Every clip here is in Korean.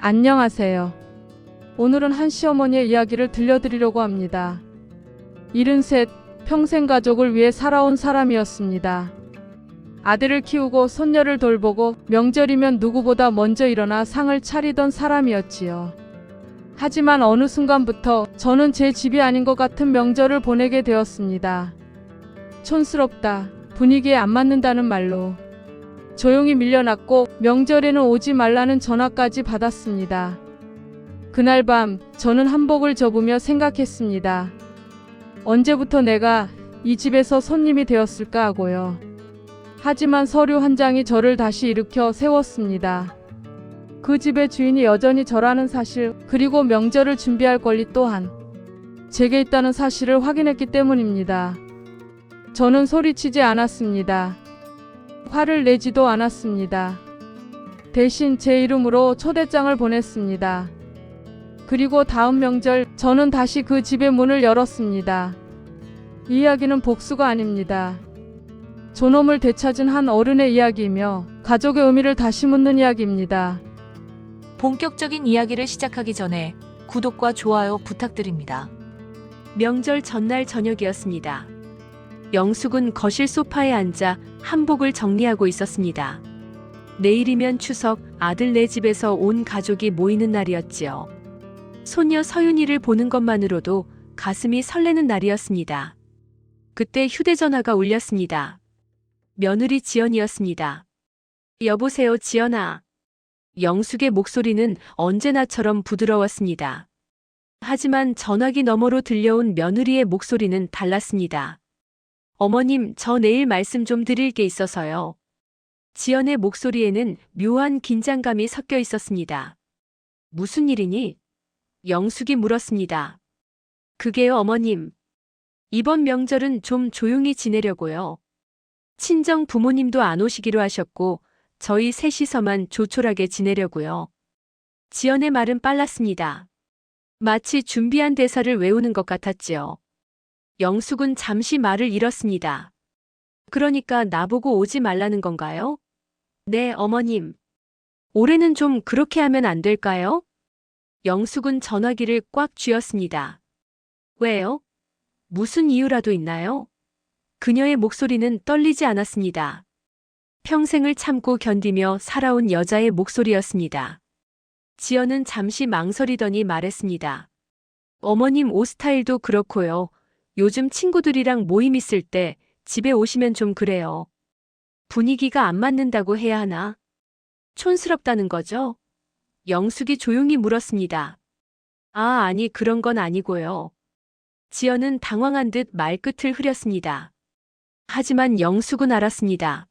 안녕하세요. 오늘은 한 시어머니의 이야기를 들려드리려고 합니다. 73, 평생 가족을 위해 살아온 사람이었습니다. 아들을 키우고 손녀를 돌보고 명절이면 누구보다 먼저 일어나 상을 차리던 사람이었지요. 하지만 어느 순간부터 저는 제 집이 아닌 것 같은 명절을 보내게 되었습니다. 촌스럽다, 분위기에 안 맞는다는 말로 조용히 밀려났고 명절에는 오지 말라는 전화까지 받았습니다. 그날 밤 저는 한복을 접으며 생각했습니다. 언제부터 내가 이 집에서 손님이 되었을까 하고요. 하지만 서류 한 장이 저를 다시 일으켜 세웠습니다. 그 집의 주인이 여전히 저라는 사실, 그리고 명절을 준비할 권리 또한 제게 있다는 사실을 확인했기 때문입니다. 저는 소리치지 않았습니다. 화를 내지도 않았습니다. 대신 제 이름으로 초대장을 보냈습니다. 그리고 다음 명절 저는 다시 그 집의 문을 열었습니다. 이 이야기는 복수가 아닙니다. 존엄을 되찾은 한 어른의 이야기이며 가족의 의미를 다시 묻는 이야기입니다. 본격적인 이야기를 시작하기 전에 구독과 좋아요 부탁드립니다. 명절 전날 저녁이었습니다. 영숙은 거실 소파에 앉아 한복을 정리하고 있었습니다. 내일이면 추석, 아들네 집에서 온 가족이 모이는 날이었지요. 손녀 서윤이를 보는 것만으로도 가슴이 설레는 날이었습니다. 그때 휴대전화가 울렸습니다. 며느리 지연이었습니다. 여보세요, 지연아. 영숙의 목소리는 언제나처럼 부드러웠습니다. 하지만 전화기 너머로 들려온 며느리의 목소리는 달랐습니다. 어머님, 저 내일 말씀 좀 드릴 게 있어서요. 지연의 목소리에는 묘한 긴장감이 섞여 있었습니다. 무슨 일이니? 영숙이 물었습니다. 그게요, 어머님. 이번 명절은 좀 조용히 지내려고요. 친정 부모님도 안 오시기로 하셨고, 저희 셋이서만 조촐하게 지내려고요. 지연의 말은 빨랐습니다. 마치 준비한 대사를 외우는 것 같았지요. 영숙은 잠시 말을 잃었습니다. 그러니까 나보고 오지 말라는 건가요? 네, 어머님. 올해는 좀 그렇게 하면 안 될까요? 영숙은 전화기를 꽉 쥐었습니다. 왜요? 무슨 이유라도 있나요? 그녀의 목소리는 떨리지 않았습니다. 평생을 참고 견디며 살아온 여자의 목소리였습니다. 지연은 잠시 망설이더니 말했습니다. 어머님 옷 스타일도 그렇고요. 요즘 친구들이랑 모임 있을 때 집에 오시면 좀 그래요. 분위기가 안 맞는다고 해야 하나? 촌스럽다는 거죠? 영숙이 조용히 물었습니다. 아니 그런 건 아니고요. 지연은 당황한 듯 말끝을 흐렸습니다. 하지만 영숙은 알았습니다.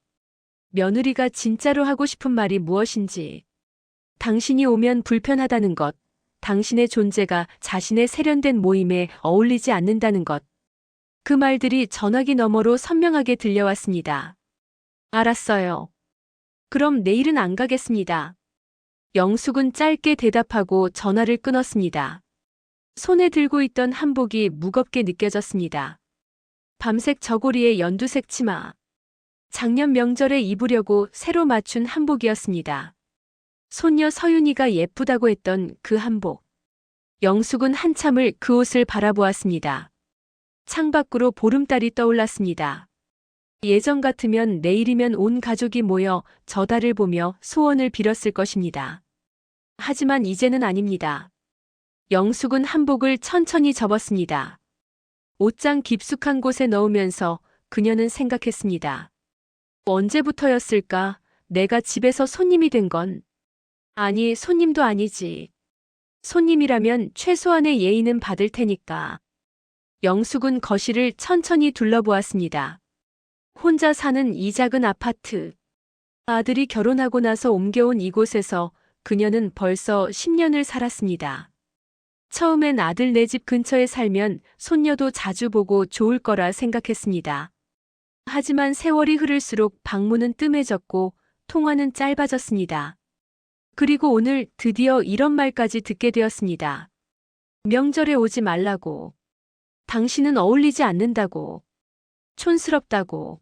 며느리가 진짜로 하고 싶은 말이 무엇인지. 당신이 오면 불편하다는 것, 당신의 존재가 자신의 세련된 모임에 어울리지 않는다는 것. 그 말들이 전화기 너머로 선명하게 들려왔습니다. 알았어요. 그럼 내일은 안 가겠습니다. 영숙은 짧게 대답하고 전화를 끊었습니다. 손에 들고 있던 한복이 무겁게 느껴졌습니다. 밤색 저고리에 연두색 치마. 작년 명절에 입으려고 새로 맞춘 한복이었습니다. 손녀 서윤이가 예쁘다고 했던 그 한복. 영숙은 한참을 그 옷을 바라보았습니다. 창밖으로 보름달이 떠올랐습니다. 예전 같으면 내일이면 온 가족이 모여 저 달을 보며 소원을 빌었을 것입니다. 하지만 이제는 아닙니다. 영숙은 한복을 천천히 접었습니다. 옷장 깊숙한 곳에 넣으면서 그녀는 생각했습니다. 언제부터였을까? 내가 집에서 손님이 된 건. 아니, 손님도 아니지. 손님이라면 최소한의 예의는 받을 테니까. 영숙은 거실을 천천히 둘러보았습니다. 혼자 사는 이 작은 아파트. 아들이 결혼하고 나서 옮겨온 이곳에서 그녀는 벌써 10년을 살았습니다. 처음엔 아들 내 집 근처에 살면 손녀도 자주 보고 좋을 거라 생각했습니다. 하지만 세월이 흐를수록 방문은 뜸해졌고 통화는 짧아졌습니다. 그리고 오늘 드디어 이런 말까지 듣게 되었습니다. 명절에 오지 말라고. 당신은 어울리지 않는다고. 촌스럽다고.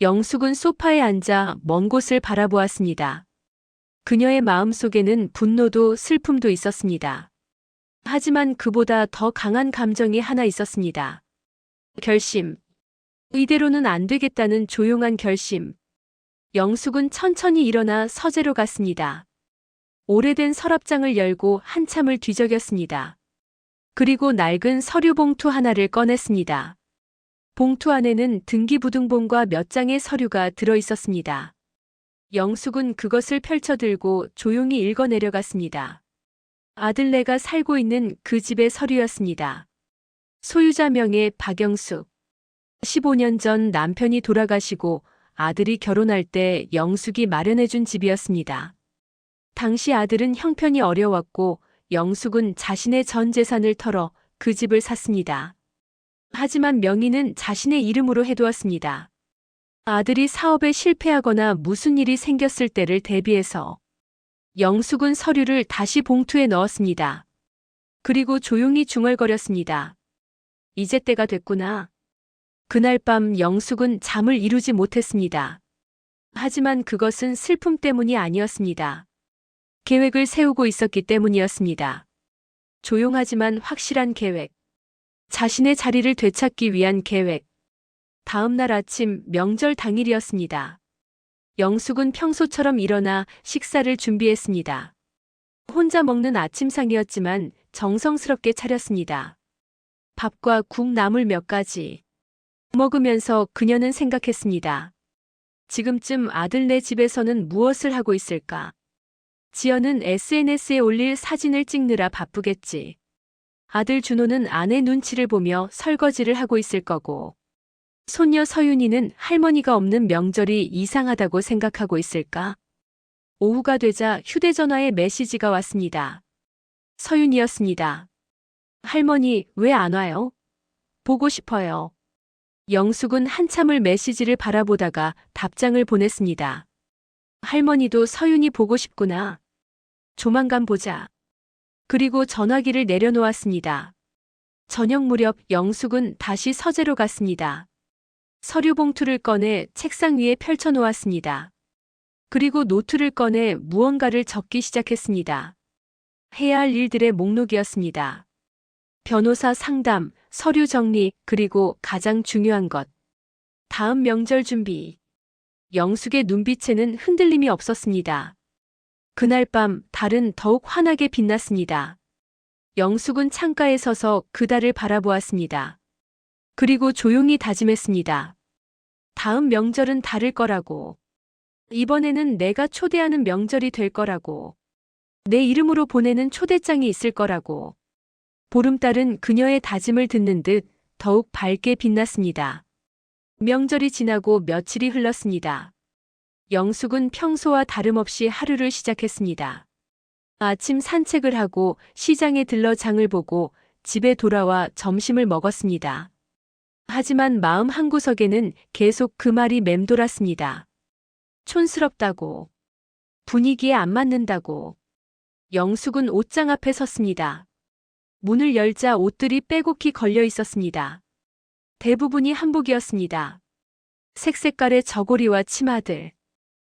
영숙은 소파에 앉아 먼 곳을 바라보았습니다. 그녀의 마음속에는 분노도 슬픔도 있었습니다. 하지만 그보다 더 강한 감정이 하나 있었습니다. 결심. 이대로는 안 되겠다는 조용한 결심. 영숙은 천천히 일어나 서재로 갔습니다. 오래된 서랍장을 열고 한참을 뒤적였습니다. 그리고 낡은 서류 봉투 하나를 꺼냈습니다. 봉투 안에는 등기부등본과 몇 장의 서류가 들어 있었습니다. 영숙은 그것을 펼쳐들고 조용히 읽어 내려갔습니다. 아들네가 살고 있는 그 집의 서류였습니다. 소유자 명의 박영숙. 15년 전 남편이 돌아가시고 아들이 결혼할 때 영숙이 마련해준 집이었습니다. 당시 아들은 형편이 어려웠고 영숙은 자신의 전 재산을 털어 그 집을 샀습니다. 하지만 명의는 자신의 이름으로 해두었습니다. 아들이 사업에 실패하거나 무슨 일이 생겼을 때를 대비해서 영숙은 서류를 다시 봉투에 넣었습니다. 그리고 조용히 중얼거렸습니다. 이제 때가 됐구나. 그날 밤 영숙은 잠을 이루지 못했습니다. 하지만 그것은 슬픔 때문이 아니었습니다. 계획을 세우고 있었기 때문이었습니다. 조용하지만 확실한 계획. 자신의 자리를 되찾기 위한 계획. 다음 날 아침 명절 당일이었습니다. 영숙은 평소처럼 일어나 식사를 준비했습니다. 혼자 먹는 아침상이었지만 정성스럽게 차렸습니다. 밥과 국 나물 몇 가지. 먹으면서 그녀는 생각했습니다. 지금쯤 아들네 집에서는 무엇을 하고 있을까? 지연은 SNS에 올릴 사진을 찍느라 바쁘겠지. 아들 준호는 아내 눈치를 보며 설거지를 하고 있을 거고. 손녀 서윤이는 할머니가 없는 명절이 이상하다고 생각하고 있을까? 오후가 되자 휴대전화에 메시지가 왔습니다. 서윤이었습니다. 할머니, 왜 안 와요? 보고 싶어요. 영숙은 한참을 메시지를 바라보다가 답장을 보냈습니다. 할머니도 서윤이 보고 싶구나. 조만간 보자. 그리고 전화기를 내려놓았습니다. 저녁 무렵 영숙은 다시 서재로 갔습니다. 서류 봉투를 꺼내 책상 위에 펼쳐놓았습니다. 그리고 노트를 꺼내 무언가를 적기 시작했습니다. 해야 할 일들의 목록이었습니다. 변호사 상담, 서류 정리, 그리고 가장 중요한 것. 다음 명절 준비. 영숙의 눈빛에는 흔들림이 없었습니다. 그날 밤 달은 더욱 환하게 빛났습니다. 영숙은 창가에 서서 그 달을 바라보았습니다. 그리고 조용히 다짐했습니다. 다음 명절은 다를 거라고. 이번에는 내가 초대하는 명절이 될 거라고. 내 이름으로 보내는 초대장이 있을 거라고. 보름달은 그녀의 다짐을 듣는 듯 더욱 밝게 빛났습니다. 명절이 지나고 며칠이 흘렀습니다. 영숙은 평소와 다름없이 하루를 시작했습니다. 아침 산책을 하고 시장에 들러 장을 보고 집에 돌아와 점심을 먹었습니다. 하지만 마음 한구석에는 계속 그 말이 맴돌았습니다. 촌스럽다고. 분위기에 안 맞는다고. 영숙은 옷장 앞에 섰습니다. 문을 열자 옷들이 빼곡히 걸려 있었습니다. 대부분이 한복이었습니다. 색색깔의 저고리와 치마들.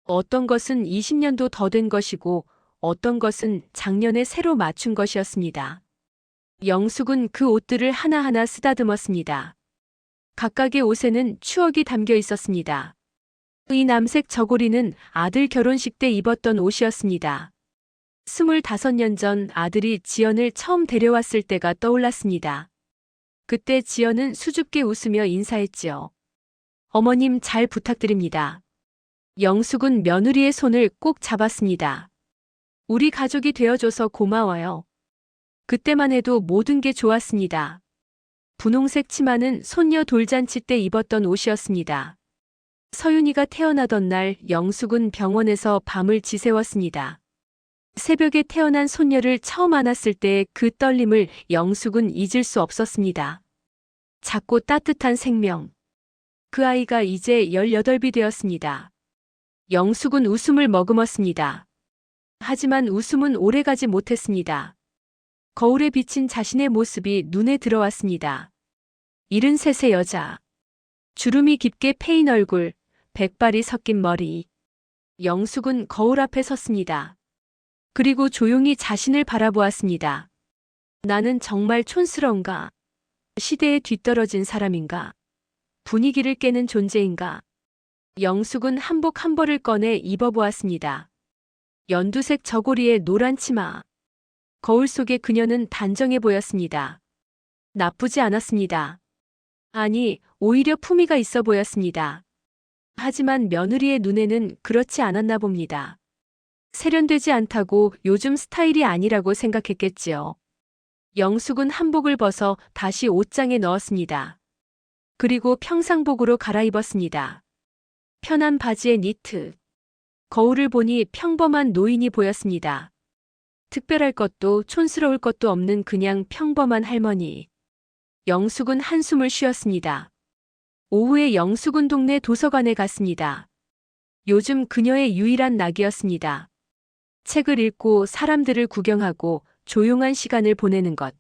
어떤 것은 20년도 더 된 것이고 어떤 것은 작년에 새로 맞춘 것이었습니다. 영숙은 그 옷들을 하나하나 쓰다듬었습니다. 각각의 옷에는 추억이 담겨 있었습니다. 이 남색 저고리는 아들 결혼식 때 입었던 옷이었습니다. 25년 전 아들이 지연을 처음 데려왔을 때가 떠올랐습니다. 그때 지연은 수줍게 웃으며 인사했지요. 어머님 잘 부탁드립니다. 영숙은 며느리의 손을 꼭 잡았습니다. 우리 가족이 되어줘서 고마워요. 그때만 해도 모든 게 좋았습니다. 분홍색 치마는 손녀 돌잔치 때 입었던 옷이었습니다. 서윤이가 태어나던 날 영숙은 병원에서 밤을 지새웠습니다. 새벽에 태어난 손녀를 처음 안았을 때의 그 떨림을 영숙은 잊을 수 없었습니다. 작고 따뜻한 생명. 그 아이가 이제 18이 되었습니다. 영숙은 웃음을 머금었습니다. 하지만 웃음은 오래가지 못했습니다. 거울에 비친 자신의 모습이 눈에 들어왔습니다. 73의 여자. 주름이 깊게 패인 얼굴, 백발이 섞인 머리. 영숙은 거울 앞에 섰습니다. 그리고 조용히 자신을 바라보았습니다. 나는 정말 촌스러운가? 시대에 뒤떨어진 사람인가? 분위기를 깨는 존재인가? 영숙은 한복 한 벌을 꺼내 입어보았습니다. 연두색 저고리에 노란 치마. 거울 속의 그녀는 단정해 보였습니다. 나쁘지 않았습니다. 아니, 오히려 품위가 있어 보였습니다. 하지만 며느리의 눈에는 그렇지 않았나 봅니다. 세련되지 않다고 요즘 스타일이 아니라고 생각했겠지요. 영숙은 한복을 벗어 다시 옷장에 넣었습니다. 그리고 평상복으로 갈아입었습니다. 편한 바지에 니트. 거울을 보니 평범한 노인이 보였습니다. 특별할 것도 촌스러울 것도 없는 그냥 평범한 할머니. 영숙은 한숨을 쉬었습니다. 오후에 영숙은 동네 도서관에 갔습니다. 요즘 그녀의 유일한 낙이었습니다. 책을 읽고 사람들을 구경하고 조용한 시간을 보내는 것.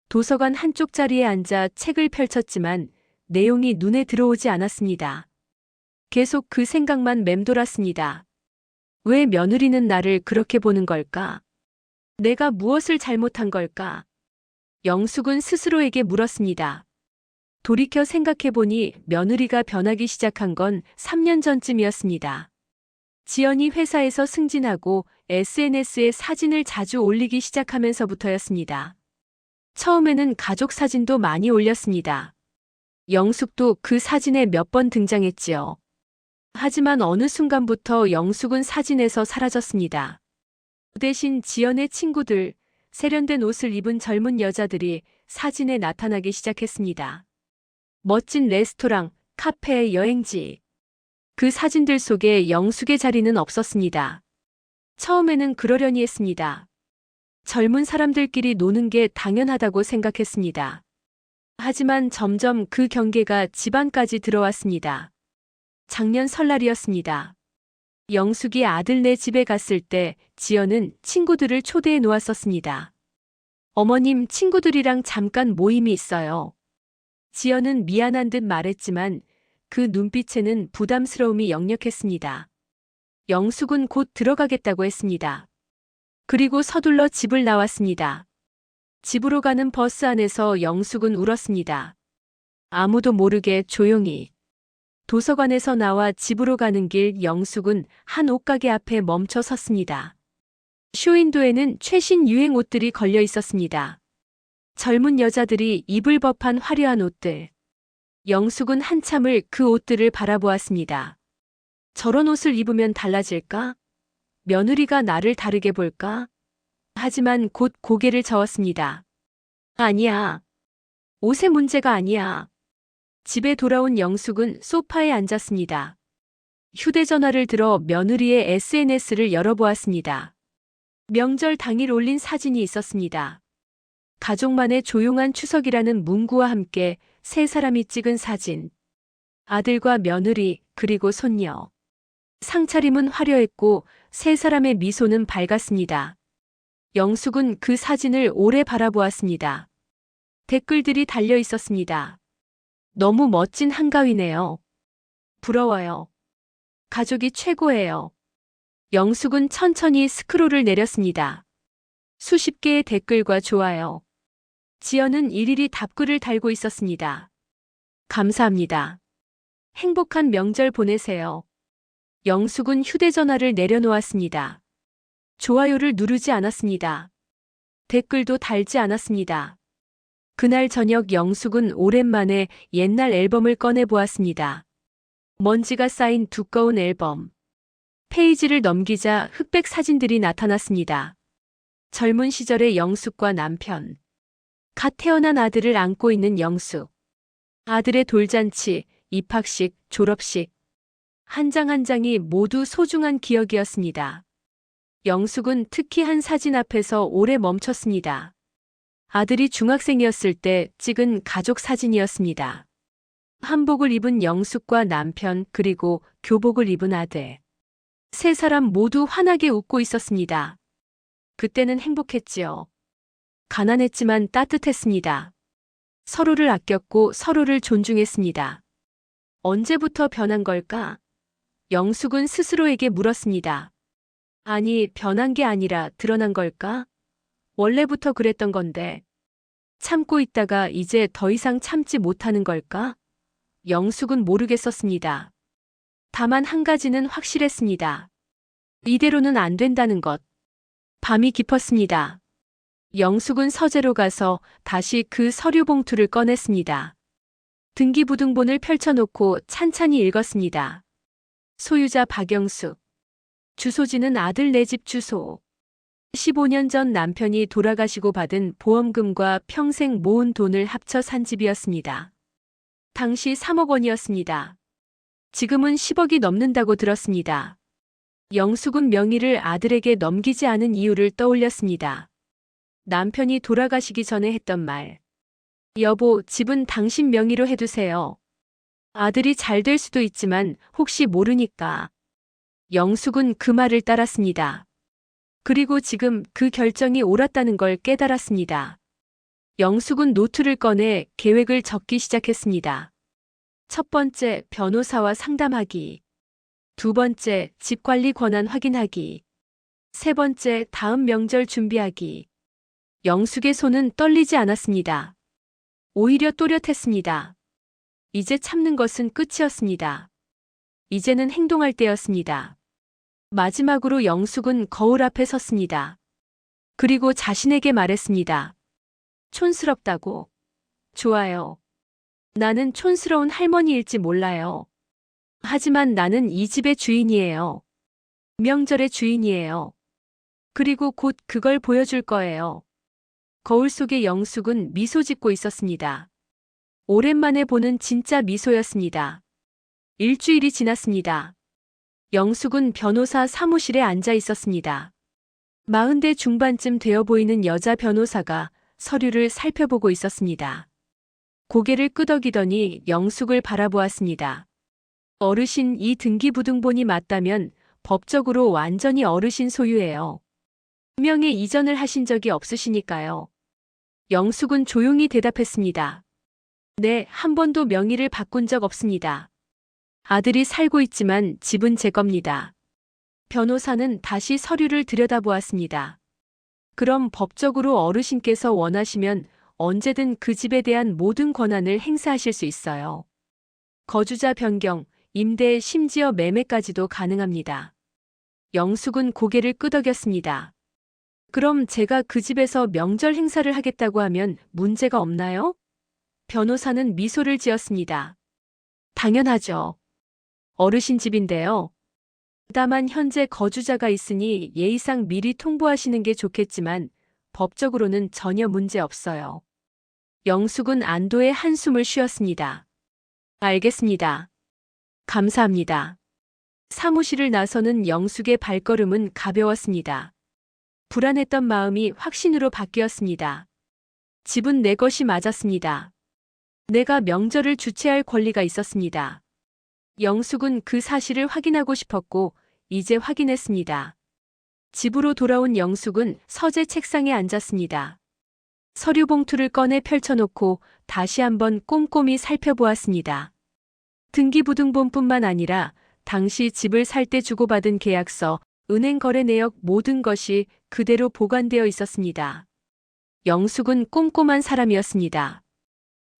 도서관 한쪽 자리에 앉아 책을 펼쳤지만 내용이 눈에 들어오지 않았습니다. 계속 그 생각만 맴돌았습니다. 왜 며느리는 나를 그렇게 보는 걸까? 내가 무엇을 잘못한 걸까? 영숙은 스스로에게 물었습니다. 돌이켜 생각해보니 며느리가 변하기 시작한 건 3년 전쯤이었습니다. 지연이 회사에서 승진하고 SNS에 사진을 자주 올리기 시작하면서부터였습니다. 처음에는 가족 사진도 많이 올렸습니다. 영숙도 그 사진에 몇 번 등장했지요. 하지만 어느 순간부터 영숙은 사진에서 사라졌습니다. 대신 지연의 친구들, 세련된 옷을 입은 젊은 여자들이 사진에 나타나기 시작했습니다. 멋진 레스토랑, 카페, 여행지. 그 사진들 속에 영숙의 자리는 없었습니다. 처음에는 그러려니 했습니다. 젊은 사람들끼리 노는 게 당연하다고 생각했습니다. 하지만 점점 그 경계가 집안까지 들어왔습니다. 작년 설날이었습니다. 영숙이 아들네 집에 갔을 때 지연은 친구들을 초대해 놓았었습니다. 어머님, 친구들이랑 잠깐 모임이 있어요. 지연은 미안한 듯 말했지만 그 눈빛에는 부담스러움이 역력했습니다. 영숙은 곧 들어가겠다고 했습니다. 그리고 서둘러 집을 나왔습니다. 집으로 가는 버스 안에서 영숙은 울었습니다. 아무도 모르게 조용히. 도서관에서 나와 집으로 가는 길 영숙은 한 옷가게 앞에 멈춰 섰습니다. 쇼윈도에는 최신 유행 옷들이 걸려 있었습니다. 젊은 여자들이 입을 법한 화려한 옷들. 영숙은 한참을 그 옷들을 바라보았습니다. 저런 옷을 입으면 달라질까? 며느리가 나를 다르게 볼까? 하지만 곧 고개를 저었습니다. 아니야. 옷의 문제가 아니야. 집에 돌아온 영숙은 소파에 앉았습니다. 휴대전화를 들어 며느리의 SNS를 열어보았습니다. 명절 당일 올린 사진이 있었습니다. 가족만의 조용한 추석이라는 문구와 함께 세 사람이 찍은 사진. 아들과 며느리, 그리고 손녀. 상차림은 화려했고 세 사람의 미소는 밝았습니다. 영숙은 그 사진을 오래 바라보았습니다. 댓글들이 달려 있었습니다. 너무 멋진 한가위네요. 부러워요. 가족이 최고예요. 영숙은 천천히 스크롤을 내렸습니다. 수십 개의 댓글과 좋아요. 지연은 일일이 답글을 달고 있었습니다. 감사합니다. 행복한 명절 보내세요. 영숙은 휴대전화를 내려놓았습니다. 좋아요를 누르지 않았습니다. 댓글도 달지 않았습니다. 그날 저녁 영숙은 오랜만에 옛날 앨범을 꺼내보았습니다. 먼지가 쌓인 두꺼운 앨범. 페이지를 넘기자 흑백 사진들이 나타났습니다. 젊은 시절의 영숙과 남편. 갓 태어난 아들을 안고 있는 영숙. 아들의 돌잔치, 입학식, 졸업식. 한 장 한 장이 모두 소중한 기억이었습니다. 영숙은 특히 한 사진 앞에서 오래 멈췄습니다. 아들이 중학생이었을 때 찍은 가족 사진이었습니다. 한복을 입은 영숙과 남편, 그리고 교복을 입은 아들. 세 사람 모두 환하게 웃고 있었습니다. 그때는 행복했지요. 가난했지만 따뜻했습니다. 서로를 아꼈고 서로를 존중했습니다. 언제부터 변한 걸까? 영숙은 스스로에게 물었습니다. 아니, 변한 게 아니라 드러난 걸까? 원래부터 그랬던 건데. 참고 있다가 이제 더 이상 참지 못하는 걸까? 영숙은 모르겠었습니다. 다만 한 가지는 확실했습니다. 이대로는 안 된다는 것. 밤이 깊었습니다. 영숙은 서재로 가서 다시 그 서류 봉투를 꺼냈습니다. 등기부등본을 펼쳐놓고 찬찬히 읽었습니다. 소유자 박영숙. 주소지는 아들 내 집 주소. 15년 전 남편이 돌아가시고 받은 보험금과 평생 모은 돈을 합쳐 산 집이었습니다. 당시 3억 원이었습니다. 지금은 10억이 넘는다고 들었습니다. 영숙은 명의를 아들에게 넘기지 않은 이유를 떠올렸습니다. 남편이 돌아가시기 전에 했던 말. 여보, 집은 당신 명의로 해두세요. 아들이 잘 될 수도 있지만 혹시 모르니까. 영숙은 그 말을 따랐습니다. 그리고 지금 그 결정이 옳았다는 걸 깨달았습니다. 영숙은 노트를 꺼내 계획을 적기 시작했습니다. 첫 번째, 변호사와 상담하기. 두 번째, 집 관리 권한 확인하기. 세 번째, 다음 명절 준비하기. 영숙의 손은 떨리지 않았습니다. 오히려 또렷했습니다. 이제 참는 것은 끝이었습니다. 이제는 행동할 때였습니다. 마지막으로 영숙은 거울 앞에 섰습니다. 그리고 자신에게 말했습니다. 촌스럽다고. 좋아요. 나는 촌스러운 할머니일지 몰라요. 하지만 나는 이 집의 주인이에요. 명절의 주인이에요. 그리고 곧 그걸 보여줄 거예요. 거울 속의 영숙은 미소 짓고 있었습니다. 오랜만에 보는 진짜 미소였습니다. 일주일이 지났습니다. 영숙은 변호사 사무실에 앉아 있었습니다. 40대 중반쯤 되어 보이는 여자 변호사가 서류를 살펴보고 있었습니다. 고개를 끄덕이더니 영숙을 바라보았습니다. 어르신, 이 등기부등본이 맞다면 법적으로 완전히 어르신 소유예요. 명예 이전을 하신 적이 없으시니까요. 영숙은 조용히 대답했습니다. 네, 한 번도 명의를 바꾼 적 없습니다. 아들이 살고 있지만 집은 제 겁니다. 변호사는 다시 서류를 들여다보았습니다. 그럼 법적으로 어르신께서 원하시면 언제든 그 집에 대한 모든 권한을 행사하실 수 있어요. 거주자 변경, 임대, 심지어 매매까지도 가능합니다. 영숙은 고개를 끄덕였습니다. 그럼 제가 그 집에서 명절 행사를 하겠다고 하면 문제가 없나요? 변호사는 미소를 지었습니다. 당연하죠. 어르신 집인데요. 다만 현재 거주자가 있으니 예의상 미리 통보하시는 게 좋겠지만 법적으로는 전혀 문제 없어요. 영숙은 안도의 한숨을 쉬었습니다. 알겠습니다. 감사합니다. 사무실을 나서는 영숙의 발걸음은 가벼웠습니다. 불안했던 마음이 확신으로 바뀌었습니다. 집은 내 것이 맞았습니다. 내가 명절을 주최할 권리가 있었습니다. 영숙은 그 사실을 확인하고 싶었고 이제 확인했습니다. 집으로 돌아온 영숙은 서재 책상에 앉았습니다. 서류 봉투를 꺼내 펼쳐놓고 다시 한번 꼼꼼히 살펴보았습니다. 등기부등본뿐만 아니라 당시 집을 살 때 주고받은 계약서, 은행 거래 내역 모든 것이 그대로 보관되어 있었습니다. 영숙은 꼼꼼한 사람이었습니다.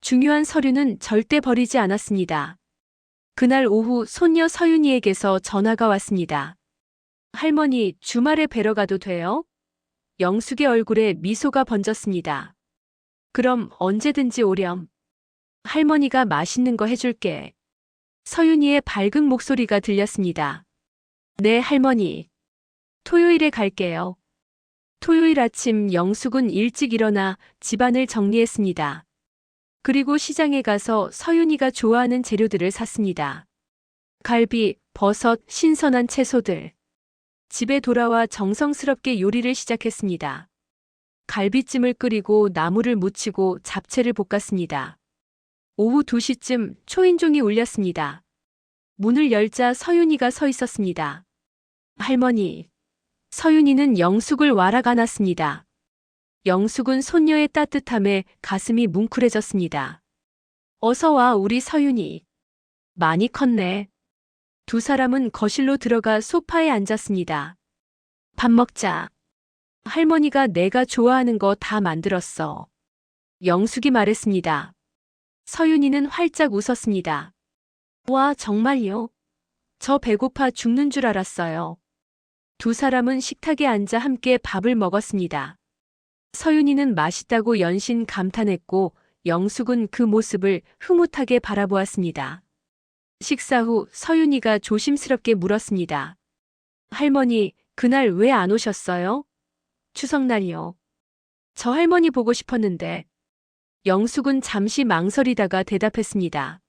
중요한 서류는 절대 버리지 않았습니다. 그날 오후 손녀 서윤이에게서 전화가 왔습니다. 할머니, 주말에 뵈러 가도 돼요? 영숙의 얼굴에 미소가 번졌습니다. 그럼 언제든지 오렴. 할머니가 맛있는 거 해줄게. 서윤이의 밝은 목소리가 들렸습니다. 네, 할머니. 토요일에 갈게요. 토요일 아침 영숙은 일찍 일어나 집안을 정리했습니다. 그리고 시장에 가서 서윤이가 좋아하는 재료들을 샀습니다. 갈비, 버섯, 신선한 채소들. 집에 돌아와 정성스럽게 요리를 시작했습니다. 갈비찜을 끓이고 나물을 무치고 잡채를 볶았습니다. 오후 2시쯤 초인종이 울렸습니다. 문을 열자 서윤이가 서 있었습니다. 할머니. 서윤이는 영숙을 와라가놨습니다. 영숙은 손녀의 따뜻함에 가슴이 뭉클해졌습니다. 어서 와, 우리 서윤이. 많이 컸네. 두 사람은 거실로 들어가 소파에 앉았습니다. 밥 먹자. 할머니가 내가 좋아하는 거 다 만들었어. 영숙이 말했습니다. 서윤이는 활짝 웃었습니다. 와, 정말요? 저 배고파 죽는 줄 알았어요. 두 사람은 식탁에 앉아 함께 밥을 먹었습니다. 서윤이는 맛있다고 연신 감탄했고 영숙은 그 모습을 흐뭇하게 바라보았습니다. 식사 후 서윤이가 조심스럽게 물었습니다. 할머니, 그날 왜 안 오셨어요? 추석날이요. 저 할머니 보고 싶었는데. 영숙은 잠시 망설이다가 대답했습니다.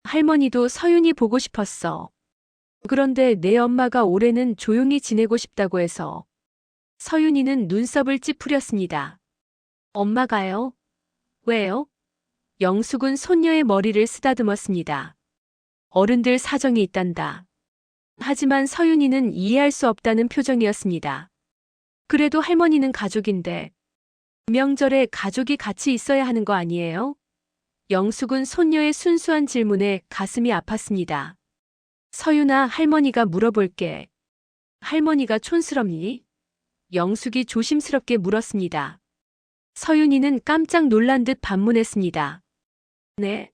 할머니도 서윤이 보고 싶었어. 그런데 내 엄마가 올해는 조용히 지내고 싶다고 해서. 서윤이는 눈썹을 찌푸렸습니다. 엄마가요? 왜요? 영숙은 손녀의 머리를 쓰다듬었습니다. 어른들 사정이 있단다. 하지만 서윤이는 이해할 수 없다는 표정이었습니다. 그래도 할머니는 가족인데. 명절에 가족이 같이 있어야 하는 거 아니에요? 영숙은 손녀의 순수한 질문에 가슴이 아팠습니다. 서윤아, 할머니가 물어볼게. 할머니가 촌스럽니? 영숙이 조심스럽게 물었습니다. 서윤이는 깜짝 놀란 듯 반문했습니다. 네?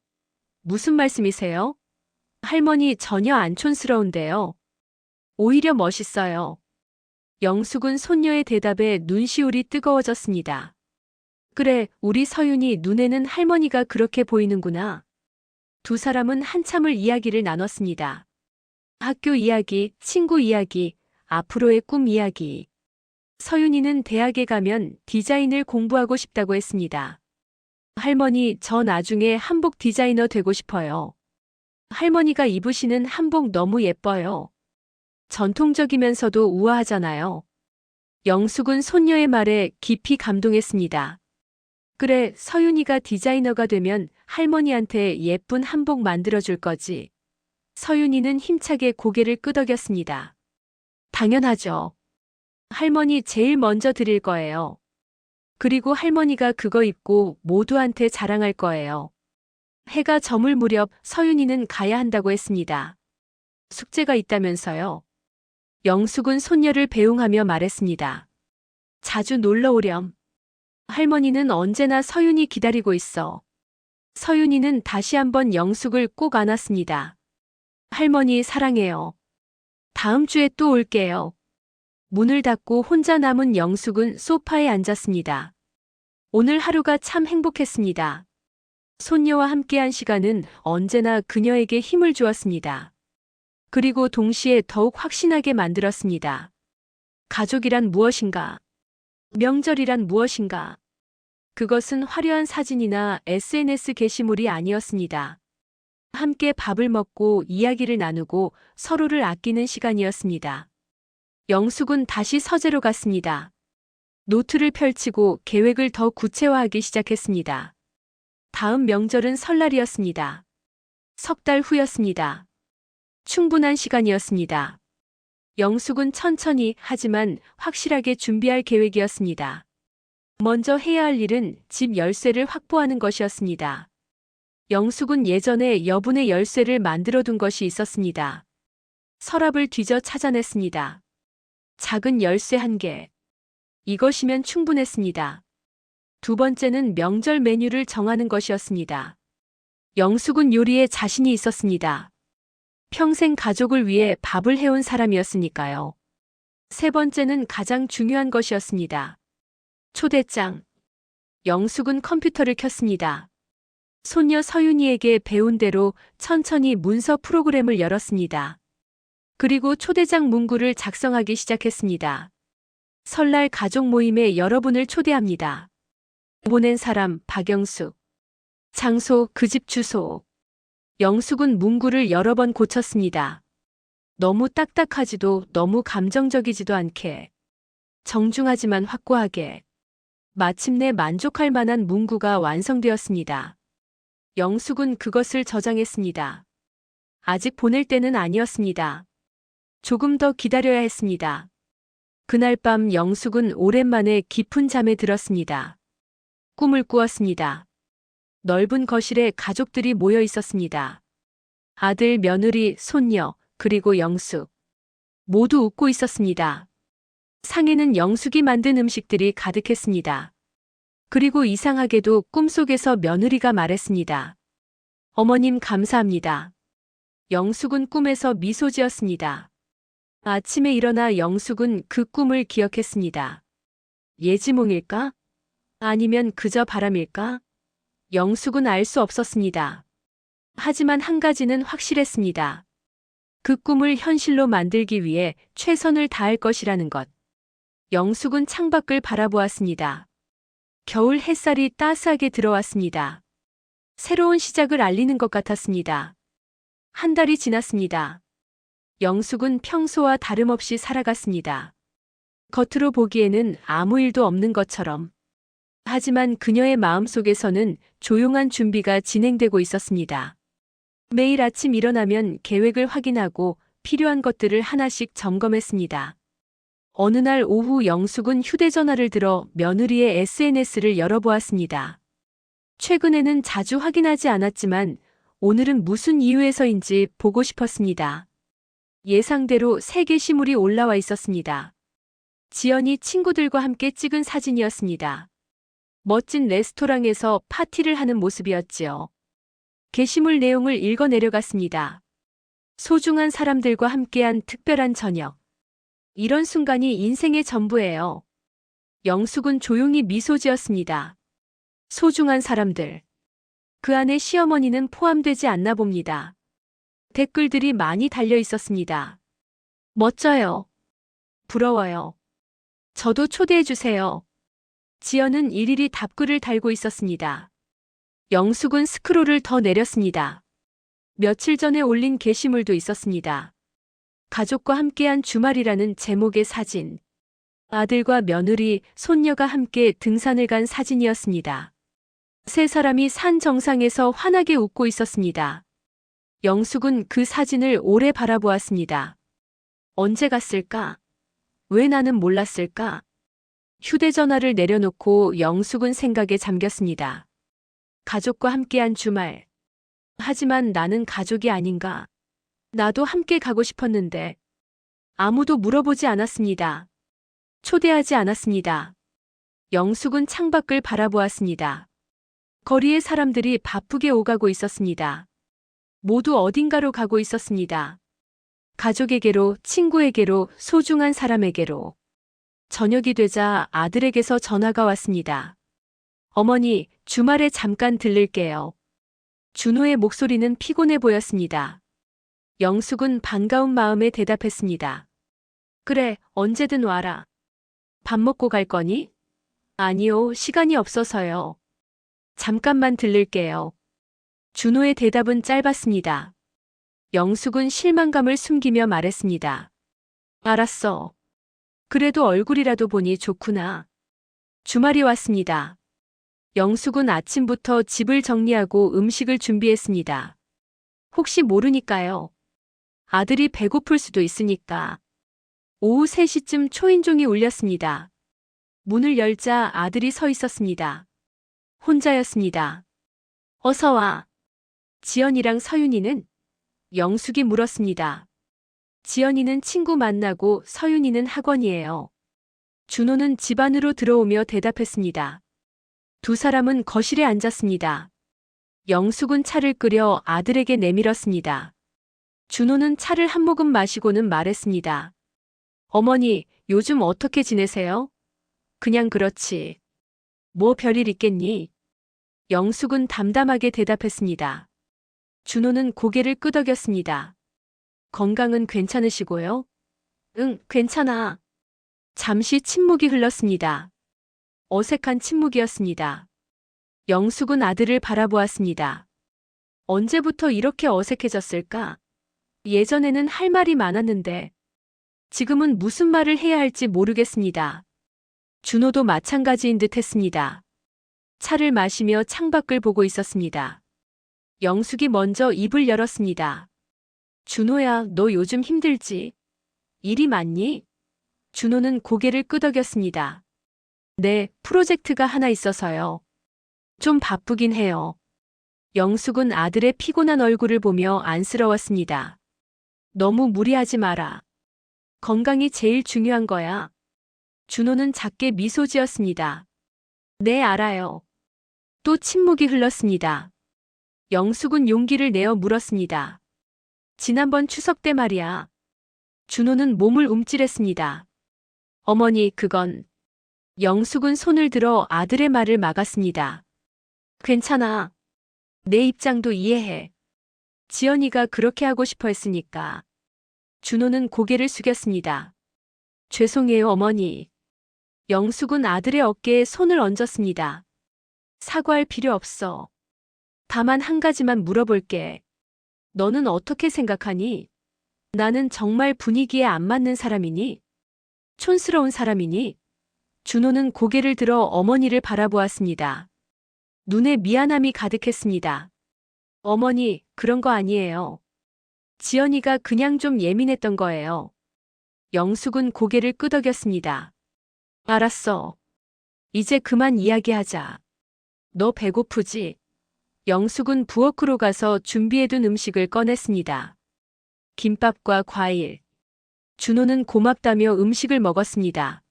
무슨 말씀이세요? 할머니 전혀 안 촌스러운데요. 오히려 멋있어요. 영숙은 손녀의 대답에 눈시울이 뜨거워졌습니다. 그래, 우리 서윤이 눈에는 할머니가 그렇게 보이는구나. 두 사람은 한참을 이야기를 나눴습니다. 학교 이야기, 친구 이야기, 앞으로의 꿈 이야기. 서윤이는 대학에 가면 디자인을 공부하고 싶다고 했습니다. 할머니, 저 나중에 한복 디자이너 되고 싶어요. 할머니가 입으시는 한복 너무 예뻐요. 전통적이면서도 우아하잖아요. 영숙은 손녀의 말에 깊이 감동했습니다. 그래, 서윤이가 디자이너가 되면 할머니한테 예쁜 한복 만들어줄 거지. 서윤이는 힘차게 고개를 끄덕였습니다. 당연하죠. 할머니 제일 먼저 드릴 거예요. 그리고 할머니가 그거 입고 모두한테 자랑할 거예요. 해가 저물 무렵 서윤이는 가야 한다고 했습니다. 숙제가 있다면서요. 영숙은 손녀를 배웅하며 말했습니다. 자주 놀러 오렴. 할머니는 언제나 서윤이 기다리고 있어. 서윤이는 다시 한번 영숙을 꼭 안았습니다. 할머니 사랑해요. 다음 주에 또 올게요. 문을 닫고 혼자 남은 영숙은 소파에 앉았습니다. 오늘 하루가 참 행복했습니다. 손녀와 함께한 시간은 언제나 그녀에게 힘을 주었습니다. 그리고 동시에 더욱 확신하게 만들었습니다. 가족이란 무엇인가? 명절이란 무엇인가? 그것은 화려한 사진이나 SNS 게시물이 아니었습니다. 함께 밥을 먹고 이야기를 나누고 서로를 아끼는 시간이었습니다. 영숙은 다시 서재로 갔습니다. 노트를 펼치고 계획을 더 구체화하기 시작했습니다. 다음 명절은 설날이었습니다. 석 달 후였습니다. 충분한 시간이었습니다. 영숙은 천천히 하지만 확실하게 준비할 계획이었습니다. 먼저 해야 할 일은 집 열쇠를 확보하는 것이었습니다. 영숙은 예전에 여분의 열쇠를 만들어둔 것이 있었습니다. 서랍을 뒤져 찾아냈습니다. 작은 열쇠 1개. 이것이면 충분했습니다. 두 번째는 명절 메뉴를 정하는 것이었습니다. 영숙은 요리에 자신이 있었습니다. 평생 가족을 위해 밥을 해온 사람이었으니까요. 세 번째는 가장 중요한 것이었습니다. 초대장. 영숙은 컴퓨터를 켰습니다. 손녀 서윤이에게 배운 대로 천천히 문서 프로그램을 열었습니다. 그리고 초대장 문구를 작성하기 시작했습니다. 설날 가족 모임에 여러분을 초대합니다. 보낸 사람 박영숙. 장소 그 집 주소. 영숙은 문구를 여러 번 고쳤습니다. 너무 딱딱하지도 너무 감정적이지도 않게. 정중하지만 확고하게. 마침내 만족할 만한 문구가 완성되었습니다. 영숙은 그것을 저장했습니다. 아직 보낼 때는 아니었습니다. 조금 더 기다려야 했습니다. 그날 밤 영숙은 오랜만에 깊은 잠에 들었습니다. 꿈을 꾸었습니다. 넓은 거실에 가족들이 모여 있었습니다. 아들, 며느리, 손녀, 그리고 영숙. 모두 웃고 있었습니다. 상에는 영숙이 만든 음식들이 가득했습니다. 그리고 이상하게도 꿈속에서 며느리가 말했습니다. 어머님 감사합니다. 영숙은 꿈에서 미소 지었습니다. 아침에 일어나 영숙은 그 꿈을 기억했습니다. 예지몽일까? 아니면 그저 바람일까? 영숙은 알 수 없었습니다. 하지만 한 가지는 확실했습니다. 그 꿈을 현실로 만들기 위해 최선을 다할 것이라는 것. 영숙은 창밖을 바라보았습니다. 겨울 햇살이 따스하게 들어왔습니다. 새로운 시작을 알리는 것 같았습니다. 한 달이 지났습니다. 영숙은 평소와 다름없이 살아갔습니다. 겉으로 보기에는 아무 일도 없는 것처럼. 하지만 그녀의 마음속에서는 조용한 준비가 진행되고 있었습니다. 매일 아침 일어나면 계획을 확인하고 필요한 것들을 하나씩 점검했습니다. 어느 날 오후 영숙은 휴대전화를 들어 며느리의 SNS를 열어보았습니다. 최근에는 자주 확인하지 않았지만 오늘은 무슨 이유에서인지 보고 싶었습니다. 예상대로 세 게시물이 올라와 있었습니다. 지연이 친구들과 함께 찍은 사진이었습니다. 멋진 레스토랑에서 파티를 하는 모습이었지요. 게시물 내용을 읽어 내려갔습니다. 소중한 사람들과 함께한 특별한 저녁. 이런 순간이 인생의 전부예요. 영숙은 조용히 미소 지었습니다. 소중한 사람들. 그 안에 시어머니는 포함되지 않나 봅니다. 댓글들이 많이 달려 있었습니다. 멋져요. 부러워요. 저도 초대해 주세요. 지연은 일일이 답글을 달고 있었습니다. 영숙은 스크롤을 더 내렸습니다. 며칠 전에 올린 게시물도 있었습니다. 가족과 함께한 주말이라는 제목의 사진. 아들과 며느리, 손녀가 함께 등산을 간 사진이었습니다. 세 사람이 산 정상에서 환하게 웃고 있었습니다. 영숙은 그 사진을 오래 바라보았습니다. 언제 갔을까? 왜 나는 몰랐을까? 휴대전화를 내려놓고 영숙은 생각에 잠겼습니다. 가족과 함께한 주말. 하지만 나는 가족이 아닌가? 나도 함께 가고 싶었는데. 아무도 물어보지 않았습니다. 초대하지 않았습니다. 영숙은 창밖을 바라보았습니다. 거리의 사람들이 바쁘게 오가고 있었습니다. 모두 어딘가로 가고 있었습니다. 가족에게로, 친구에게로, 소중한 사람에게로. 저녁이 되자 아들에게서 전화가 왔습니다. 어머니, 주말에 잠깐 들를게요. 준호의 목소리는 피곤해 보였습니다. 영숙은 반가운 마음에 대답했습니다. 그래, 언제든 와라. 밥 먹고 갈 거니? 아니요, 시간이 없어서요. 잠깐만 들를게요. 준호의 대답은 짧았습니다. 영숙은 실망감을 숨기며 말했습니다. 알았어. 그래도 얼굴이라도 보니 좋구나. 주말이 왔습니다. 영숙은 아침부터 집을 정리하고 음식을 준비했습니다. 혹시 모르니까요. 아들이 배고플 수도 있으니까. 오후 3시쯤 초인종이 울렸습니다. 문을 열자 아들이 서 있었습니다. 혼자였습니다. 어서 와. 지연이랑 서윤이는? 영숙이 물었습니다. 지연이는 친구 만나고 서윤이는 학원이에요. 준호는 집 안으로 들어오며 대답했습니다. 두 사람은 거실에 앉았습니다. 영숙은 차를 끓여 아들에게 내밀었습니다. 준호는 차를 한 모금 마시고는 말했습니다. 어머니, 요즘 어떻게 지내세요? 그냥 그렇지. 뭐 별일 있겠니? 영숙은 담담하게 대답했습니다. 준호는 고개를 끄덕였습니다. 건강은 괜찮으시고요? 응, 괜찮아. 잠시 침묵이 흘렀습니다. 어색한 침묵이었습니다. 영숙은 아들을 바라보았습니다. 언제부터 이렇게 어색해졌을까? 예전에는 할 말이 많았는데 지금은 무슨 말을 해야 할지 모르겠습니다. 준호도 마찬가지인 듯 했습니다. 차를 마시며 창밖을 보고 있었습니다. 영숙이 먼저 입을 열었습니다. 준호야, 너 요즘 힘들지? 일이 많니? 준호는 고개를 끄덕였습니다. 네, 프로젝트가 하나 있어서요. 좀 바쁘긴 해요. 영숙은 아들의 피곤한 얼굴을 보며 안쓰러웠습니다. 너무 무리하지 마라. 건강이 제일 중요한 거야. 준호는 작게 미소 지었습니다. 네, 알아요. 또 침묵이 흘렀습니다. 영숙은 용기를 내어 물었습니다. 지난번 추석 때 말이야. 준호는 몸을 움찔했습니다. 어머니, 그건. 영숙은 손을 들어 아들의 말을 막았습니다. 괜찮아. 내 입장도 이해해. 지연이가 그렇게 하고 싶어 했으니까. 준호는 고개를 숙였습니다. 죄송해요, 어머니. 영숙은 아들의 어깨에 손을 얹었습니다. 사과할 필요 없어. 다만 한 가지만 물어볼게. 너는 어떻게 생각하니? 나는 정말 분위기에 안 맞는 사람이니? 촌스러운 사람이니? 준호는 고개를 들어 어머니를 바라보았습니다. 눈에 미안함이 가득했습니다. 어머니, 그런 거 아니에요. 지연이가 그냥 좀 예민했던 거예요. 영숙은 고개를 끄덕였습니다. 알았어. 이제 그만 이야기하자. 너 배고프지? 영숙은 부엌으로 가서 준비해둔 음식을 꺼냈습니다. 김밥과 과일. 준호는 고맙다며 음식을 먹었습니다.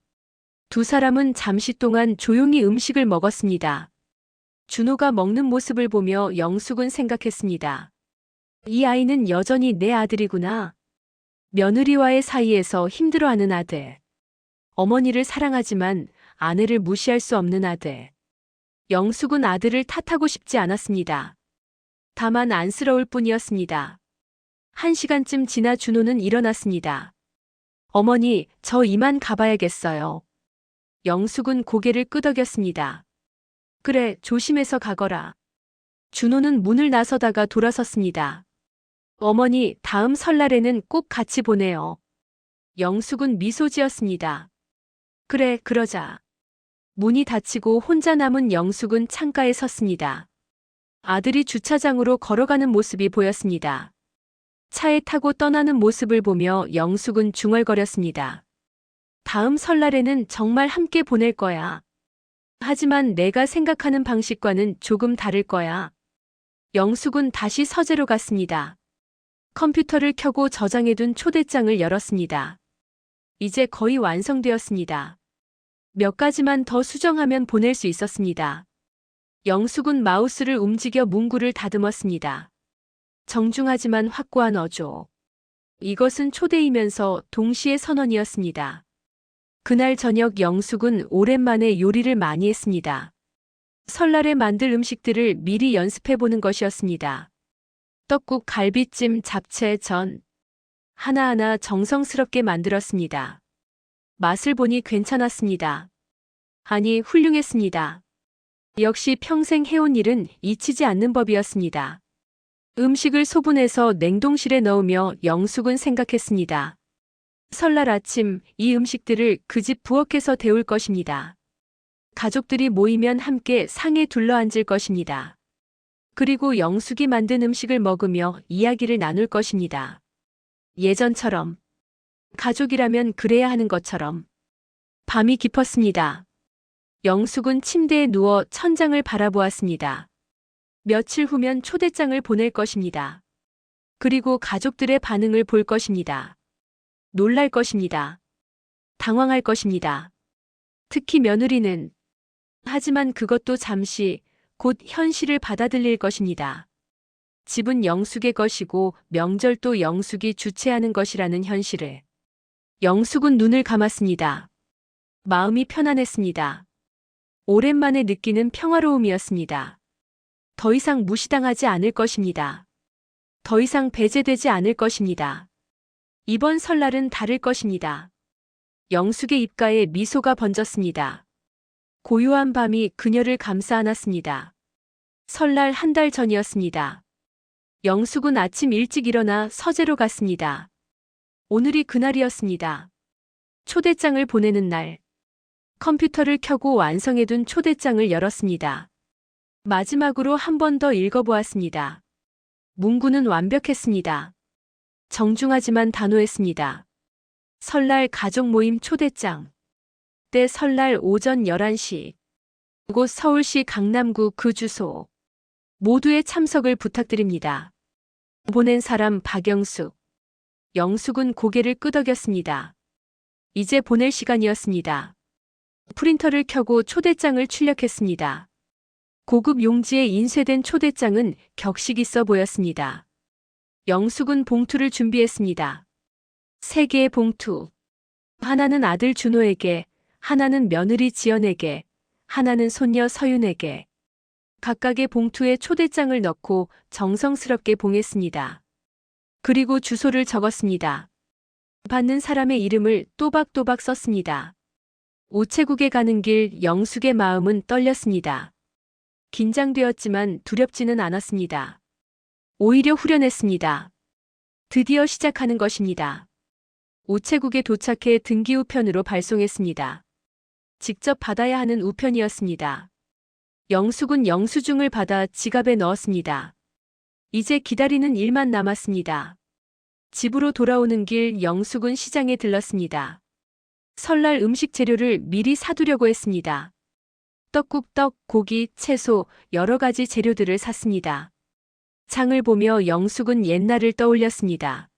두 사람은 잠시 동안 조용히 음식을 먹었습니다. 준호가 먹는 모습을 보며 영숙은 생각했습니다. 이 아이는 여전히 내 아들이구나. 며느리와의 사이에서 힘들어하는 아들. 어머니를 사랑하지만 아내를 무시할 수 없는 아들. 영숙은 아들을 탓하고 싶지 않았습니다. 다만 안쓰러울 뿐이었습니다. 1시간쯤 지나 준호는 일어났습니다. 어머니, 저 이만 가봐야겠어요. 영숙은 고개를 끄덕였습니다. 그래, 조심해서 가거라. 준호는 문을 나서다가 돌아섰습니다. 어머니, 다음 설날에는 꼭 같이 보내요. 영숙은 미소 지었습니다. 그래, 그러자. 문이 닫히고 혼자 남은 영숙은 창가에 섰습니다. 아들이 주차장으로 걸어가는 모습이 보였습니다. 차에 타고 떠나는 모습을 보며 영숙은 중얼거렸습니다. 다음 설날에는 정말 함께 보낼 거야. 하지만 내가 생각하는 방식과는 조금 다를 거야. 영숙은 다시 서재로 갔습니다. 컴퓨터를 켜고 저장해둔 초대장을 열었습니다. 이제 거의 완성되었습니다. 몇 가지만 더 수정하면 보낼 수 있었습니다. 영숙은 마우스를 움직여 문구를 다듬었습니다. 정중하지만 확고한 어조. 이것은 초대이면서 동시에 선언이었습니다. 그날 저녁 영숙은 오랜만에 요리를 많이 했습니다. 설날에 만들 음식들을 미리 연습해보는 것이었습니다. 떡국, 갈비찜, 잡채, 전. 하나하나 정성스럽게 만들었습니다. 맛을 보니 괜찮았습니다. 아니, 훌륭했습니다. 역시 평생 해온 일은 잊히지 않는 법이었습니다. 음식을 소분해서 냉동실에 넣으며 영숙은 생각했습니다. 설날 아침 이 음식들을 그 집 부엌에서 데울 것입니다. 가족들이 모이면 함께 상에 둘러앉을 것입니다. 그리고 영숙이 만든 음식을 먹으며 이야기를 나눌 것입니다. 예전처럼. 가족이라면 그래야 하는 것처럼. 밤이 깊었습니다. 영숙은 침대에 누워 천장을 바라보았습니다. 며칠 후면 초대장을 보낼 것입니다. 그리고 가족들의 반응을 볼 것입니다. 놀랄 것입니다. 당황할 것입니다. 특히 며느리는. 하지만 그것도 잠시, 곧 현실을 받아들일 것입니다. 집은 영숙의 것이고 명절도 영숙이 주최하는 것이라는 현실을. 영숙은 눈을 감았습니다. 마음이 편안했습니다. 오랜만에 느끼는 평화로움이었습니다. 더 이상 무시당하지 않을 것입니다. 더 이상 배제되지 않을 것입니다. 이번 설날은 다를 것입니다. 영숙의 입가에 미소가 번졌습니다. 고요한 밤이 그녀를 감싸 안았습니다. 설날 한 달 전이었습니다. 영숙은 아침 일찍 일어나 서재로 갔습니다. 오늘이 그날이었습니다. 초대장을 보내는 날. 컴퓨터를 켜고 완성해둔 초대장을 열었습니다. 마지막으로 한 번 더 읽어보았습니다. 문구는 완벽했습니다. 정중하지만 단호했습니다. 설날 가족 모임 초대장. 때 설날 오전 11시. 곳 서울시 강남구 그 주소. 모두의 참석을 부탁드립니다. 보낸 사람 박영숙. 영숙은 고개를 끄덕였습니다. 이제 보낼 시간이었습니다. 프린터를 켜고 초대장을 출력했습니다. 고급 용지에 인쇄된 초대장은 격식 있어 보였습니다. 영숙은 봉투를 준비했습니다. 3개의 봉투. 하나는 아들 준호에게, 하나는 며느리 지연에게, 하나는 손녀 서윤에게. 각각의 봉투에 초대장을 넣고 정성스럽게 봉했습니다. 그리고 주소를 적었습니다. 받는 사람의 이름을 또박또박 썼습니다. 우체국에 가는 길 영숙의 마음은 떨렸습니다. 긴장되었지만 두렵지는 않았습니다. 오히려 후련했습니다. 드디어 시작하는 것입니다. 우체국에 도착해 등기 우편으로 발송했습니다. 직접 받아야 하는 우편이었습니다. 영숙은 영수증을 받아 지갑에 넣었습니다. 이제 기다리는 일만 남았습니다. 집으로 돌아오는 길 영숙은 시장에 들렀습니다. 설날 음식 재료를 미리 사두려고 했습니다. 떡국, 떡, 고기, 채소, 여러 가지 재료들을 샀습니다. 장을 보며 영숙은 옛날을 떠올렸습니다.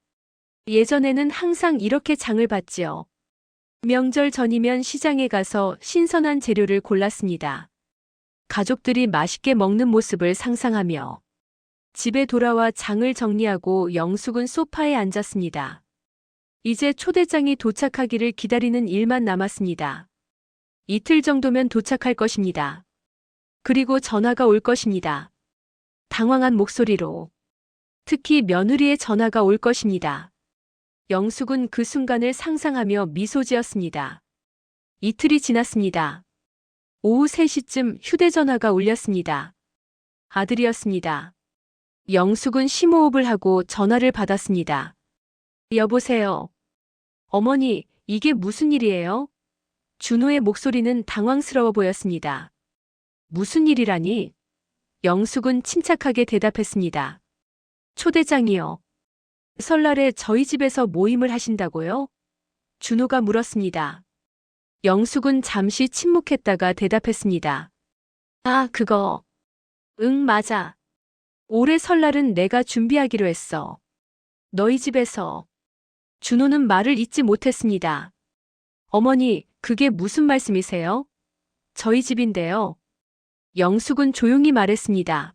예전에는 항상 이렇게 장을 봤지요. 명절 전이면 시장에 가서 신선한 재료를 골랐습니다. 가족들이 맛있게 먹는 모습을 상상하며 집에 돌아와 장을 정리하고 영숙은 소파에 앉았습니다. 이제 초대장이 도착하기를 기다리는 일만 남았습니다. 이틀 정도면 도착할 것입니다. 그리고 전화가 올 것입니다. 당황한 목소리로. 특히 며느리의 전화가 올 것입니다. 영숙은 그 순간을 상상하며 미소 지었습니다. 이틀이 지났습니다. 오후 3시쯤 휴대전화가 울렸습니다. 아들이었습니다. 영숙은 심호흡을 하고 전화를 받았습니다. 여보세요. 어머니, 이게 무슨 일이에요? 준호의 목소리는 당황스러워 보였습니다. 무슨 일이라니? 영숙은 침착하게 대답했습니다. 초대장이요. 설날에 저희 집에서 모임을 하신다고요? 준호가 물었습니다. 영숙은 잠시 침묵했다가 대답했습니다. 아, 그거. 응, 맞아. 올해 설날은 내가 준비하기로 했어. 너희 집에서. 준호는 말을 잇지 못했습니다. 어머니, 그게 무슨 말씀이세요? 저희 집인데요. 영숙은 조용히 말했습니다.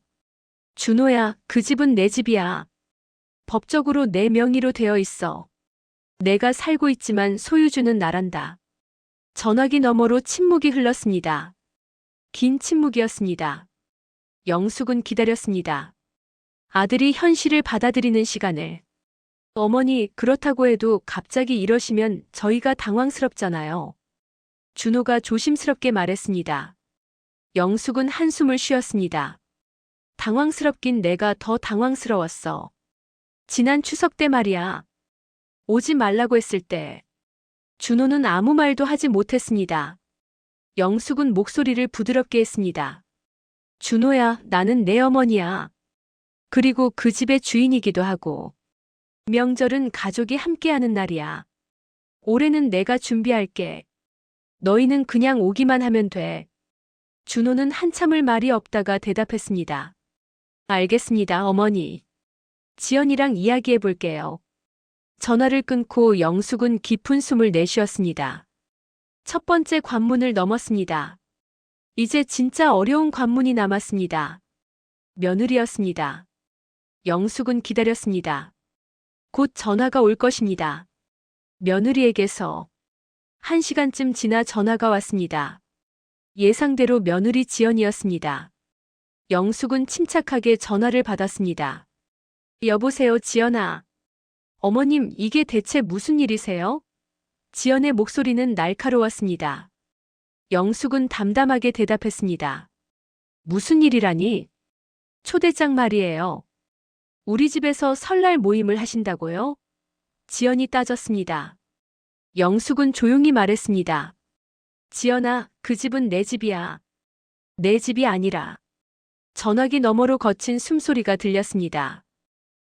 준호야, 그 집은 내 집이야. 법적으로 내 명의로 되어 있어. 내가 살고 있지만 소유주는 나란다. 전화기 너머로 침묵이 흘렀습니다. 긴 침묵이었습니다. 영숙은 기다렸습니다. 아들이 현실을 받아들이는 시간을. 어머니, 그렇다고 해도 갑자기 이러시면 저희가 당황스럽잖아요. 준호가 조심스럽게 말했습니다. 영숙은 한숨을 쉬었습니다. 당황스럽긴 내가 더 당황스러웠어. 지난 추석 때 말이야. 오지 말라고 했을 때. 준호는 아무 말도 하지 못했습니다. 영숙은 목소리를 부드럽게 했습니다. 준호야, 나는 내 어머니야. 그리고 그 집의 주인이기도 하고. 명절은 가족이 함께하는 날이야. 올해는 내가 준비할게. 너희는 그냥 오기만 하면 돼. 준호는 한참을 말이 없다가 대답했습니다. 알겠습니다, 어머니. 지연이랑 이야기해 볼게요. 전화를 끊고 영숙은 깊은 숨을 내쉬었습니다. 첫 번째 관문을 넘었습니다. 이제 진짜 어려운 관문이 남았습니다. 며느리였습니다. 영숙은 기다렸습니다. 곧 전화가 올 것입니다. 며느리에게서 1시간쯤 지나 전화가 왔습니다. 예상대로 며느리 지연이었습니다. 영숙은 침착하게 전화를 받았습니다. 여보세요, 지연아. 어머님, 이게 대체 무슨 일이세요? 지연의 목소리는 날카로웠습니다. 영숙은 담담하게 대답했습니다. 무슨 일이라니? 초대장 말이에요. 우리 집에서 설날 모임을 하신다고요? 지연이 따졌습니다. 영숙은 조용히 말했습니다. 지연아, 그 집은 내 집이야. 내 집이 아니라. 전화기 너머로 거친 숨소리가 들렸습니다.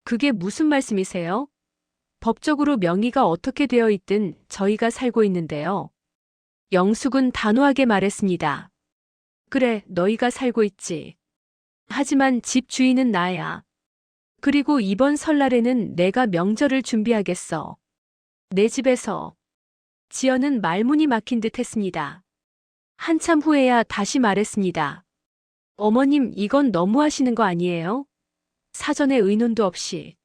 그게 무슨 말씀이세요? 법적으로 명의가 어떻게 되어 있든 저희가 살고 있는데요. 영숙은 단호하게 말했습니다. 그래, 너희가 살고 있지. 하지만 집 주인은 나야. 그리고 이번 설날에는 내가 명절을 준비하겠어. 내 집에서. 지연은 말문이 막힌 듯 했습니다. 한참 후에야 다시 말했습니다. 어머님, 이건 너무하시는 거 아니에요? 사전에 의논도 없이.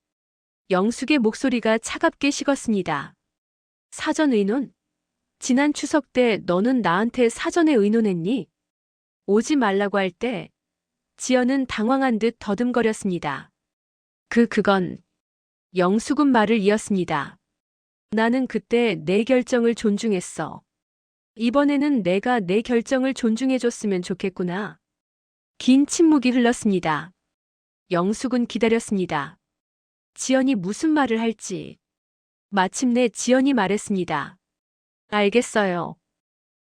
영숙의 목소리가 차갑게 식었습니다. 사전 의논? 지난 추석 때 너는 나한테 사전에 의논했니? 오지 말라고 할 때. 지연은 당황한 듯 더듬거렸습니다. 그건. 영숙은 말을 이었습니다. 나는 그때 내 결정을 존중했어. 이번에는 내가 내 결정을 존중해줬으면 좋겠구나. 긴 침묵이 흘렀습니다. 영숙은 기다렸습니다. 지연이 무슨 말을 할지. 마침내 지연이 말했습니다. 알겠어요.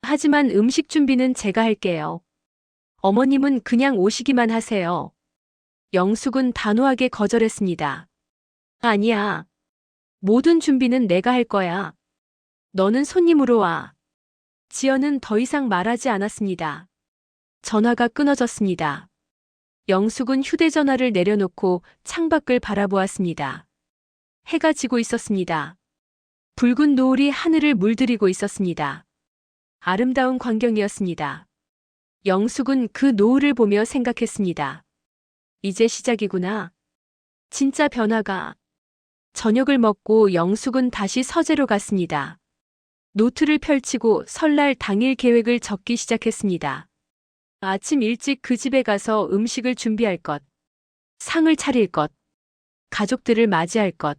하지만 음식 준비는 제가 할게요. 어머님은 그냥 오시기만 하세요. 영숙은 단호하게 거절했습니다. 아니야. 모든 준비는 내가 할 거야. 너는 손님으로 와. 지연은 더 이상 말하지 않았습니다. 전화가 끊어졌습니다. 영숙은 휴대전화를 내려놓고 창밖을 바라보았습니다. 해가 지고 있었습니다. 붉은 노을이 하늘을 물들이고 있었습니다. 아름다운 광경이었습니다. 영숙은 그 노을을 보며 생각했습니다. 이제 시작이구나. 진짜 변화가. 저녁을 먹고 영숙은 다시 서재로 갔습니다. 노트를 펼치고 설날 당일 계획을 적기 시작했습니다. 아침 일찍 그 집에 가서 음식을 준비할 것, 상을 차릴 것, 가족들을 맞이할 것,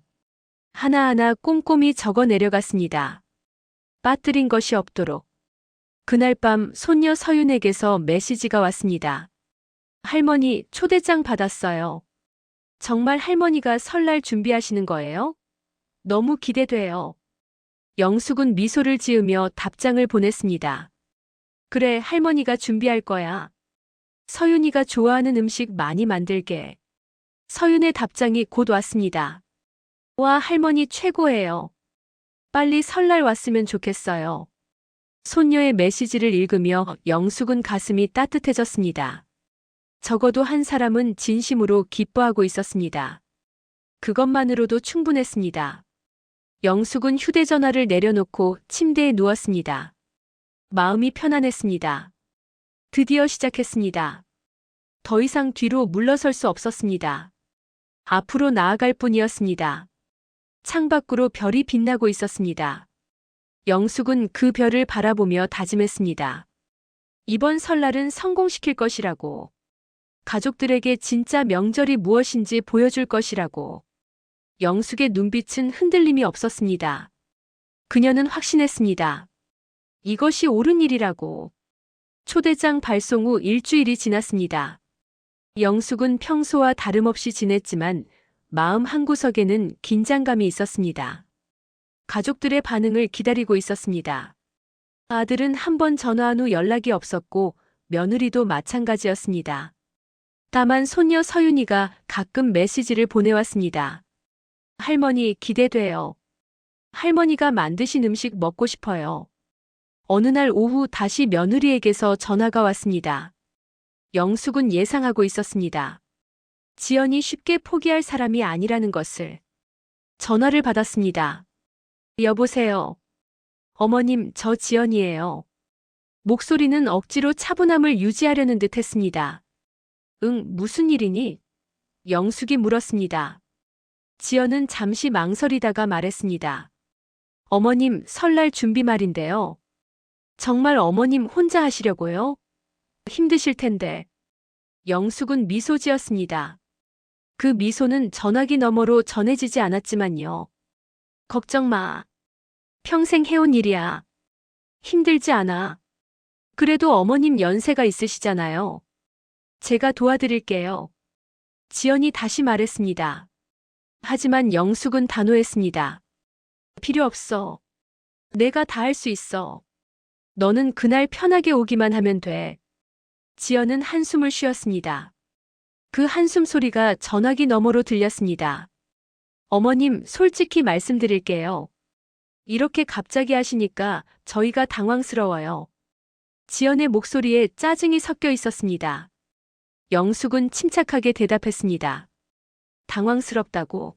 하나하나 꼼꼼히 적어 내려갔습니다. 빠뜨린 것이 없도록. 그날 밤 손녀 서윤에게서 메시지가 왔습니다. 할머니, 초대장 받았어요. 정말 할머니가 설날 준비하시는 거예요? 너무 기대돼요. 영숙은 미소를 지으며 답장을 보냈습니다. 그래, 할머니가 준비할 거야. 서윤이가 좋아하는 음식 많이 만들게. 서윤의 답장이 곧 왔습니다. 와, 할머니 최고예요. 빨리 설날 왔으면 좋겠어요. 손녀의 메시지를 읽으며 영숙은 가슴이 따뜻해졌습니다. 적어도 한 사람은 진심으로 기뻐하고 있었습니다. 그것만으로도 충분했습니다. 영숙은 휴대전화를 내려놓고 침대에 누웠습니다. 마음이 편안했습니다. 드디어 시작했습니다. 더 이상 뒤로 물러설 수 없었습니다. 앞으로 나아갈 뿐이었습니다. 창밖으로 별이 빛나고 있었습니다. 영숙은 그 별을 바라보며 다짐했습니다. 이번 설날은 성공시킬 것이라고. 가족들에게 진짜 명절이 무엇인지 보여줄 것이라고. 영숙의 눈빛은 흔들림이 없었습니다. 그녀는 확신했습니다. 이것이 옳은 일이라고. 초대장 발송 후 일주일이 지났습니다. 영숙은 평소와 다름없이 지냈지만 마음 한구석에는 긴장감이 있었습니다. 가족들의 반응을 기다리고 있었습니다. 아들은 한 번 전화한 후 연락이 없었고 며느리도 마찬가지였습니다. 다만 손녀 서윤이가 가끔 메시지를 보내왔습니다. 할머니, 기대돼요. 할머니가 만드신 음식 먹고 싶어요. 어느 날 오후 다시 며느리에게서 전화가 왔습니다. 영숙은 예상하고 있었습니다. 지연이 쉽게 포기할 사람이 아니라는 것을. 전화를 받았습니다. 여보세요. 어머님, 저 지연이에요. 목소리는 억지로 차분함을 유지하려는 듯 했습니다. 응, 무슨 일이니? 영숙이 물었습니다. 지연은 잠시 망설이다가 말했습니다. 어머님, 설날 준비 말인데요. 정말 어머님 혼자 하시려고요? 힘드실 텐데. 영숙은 미소 지었습니다. 그 미소는 전화기 너머로 전해지지 않았지만요. 걱정 마. 평생 해온 일이야. 힘들지 않아. 그래도 어머님 연세가 있으시잖아요. 제가 도와드릴게요. 지연이 다시 말했습니다. 하지만 영숙은 단호했습니다. 필요 없어. 내가 다 할 수 있어. 너는 그날 편하게 오기만 하면 돼. 지연은 한숨을 쉬었습니다. 그 한숨 소리가 전화기 너머로 들렸습니다. 어머님, 솔직히 말씀드릴게요. 이렇게 갑자기 하시니까 저희가 당황스러워요. 지연의 목소리에 짜증이 섞여 있었습니다. 영숙은 침착하게 대답했습니다. 당황스럽다고.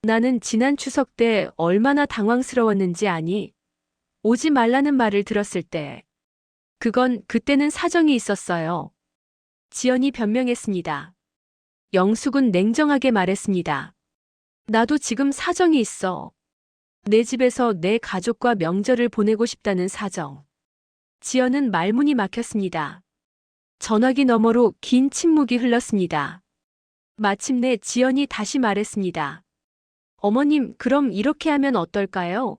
나는 지난 추석 때 얼마나 당황스러웠는지 아니? 오지 말라는 말을 들었을 때. 그때는 사정이 있었어요. 지연이 변명했습니다. 영숙은 냉정하게 말했습니다. 나도 지금 사정이 있어. 내 집에서 내 가족과 명절을 보내고 싶다는 사정. 지연은 말문이 막혔습니다. 전화기 너머로 긴 침묵이 흘렀습니다. 마침내 지연이 다시 말했습니다. 어머님, 그럼 이렇게 하면 어떨까요?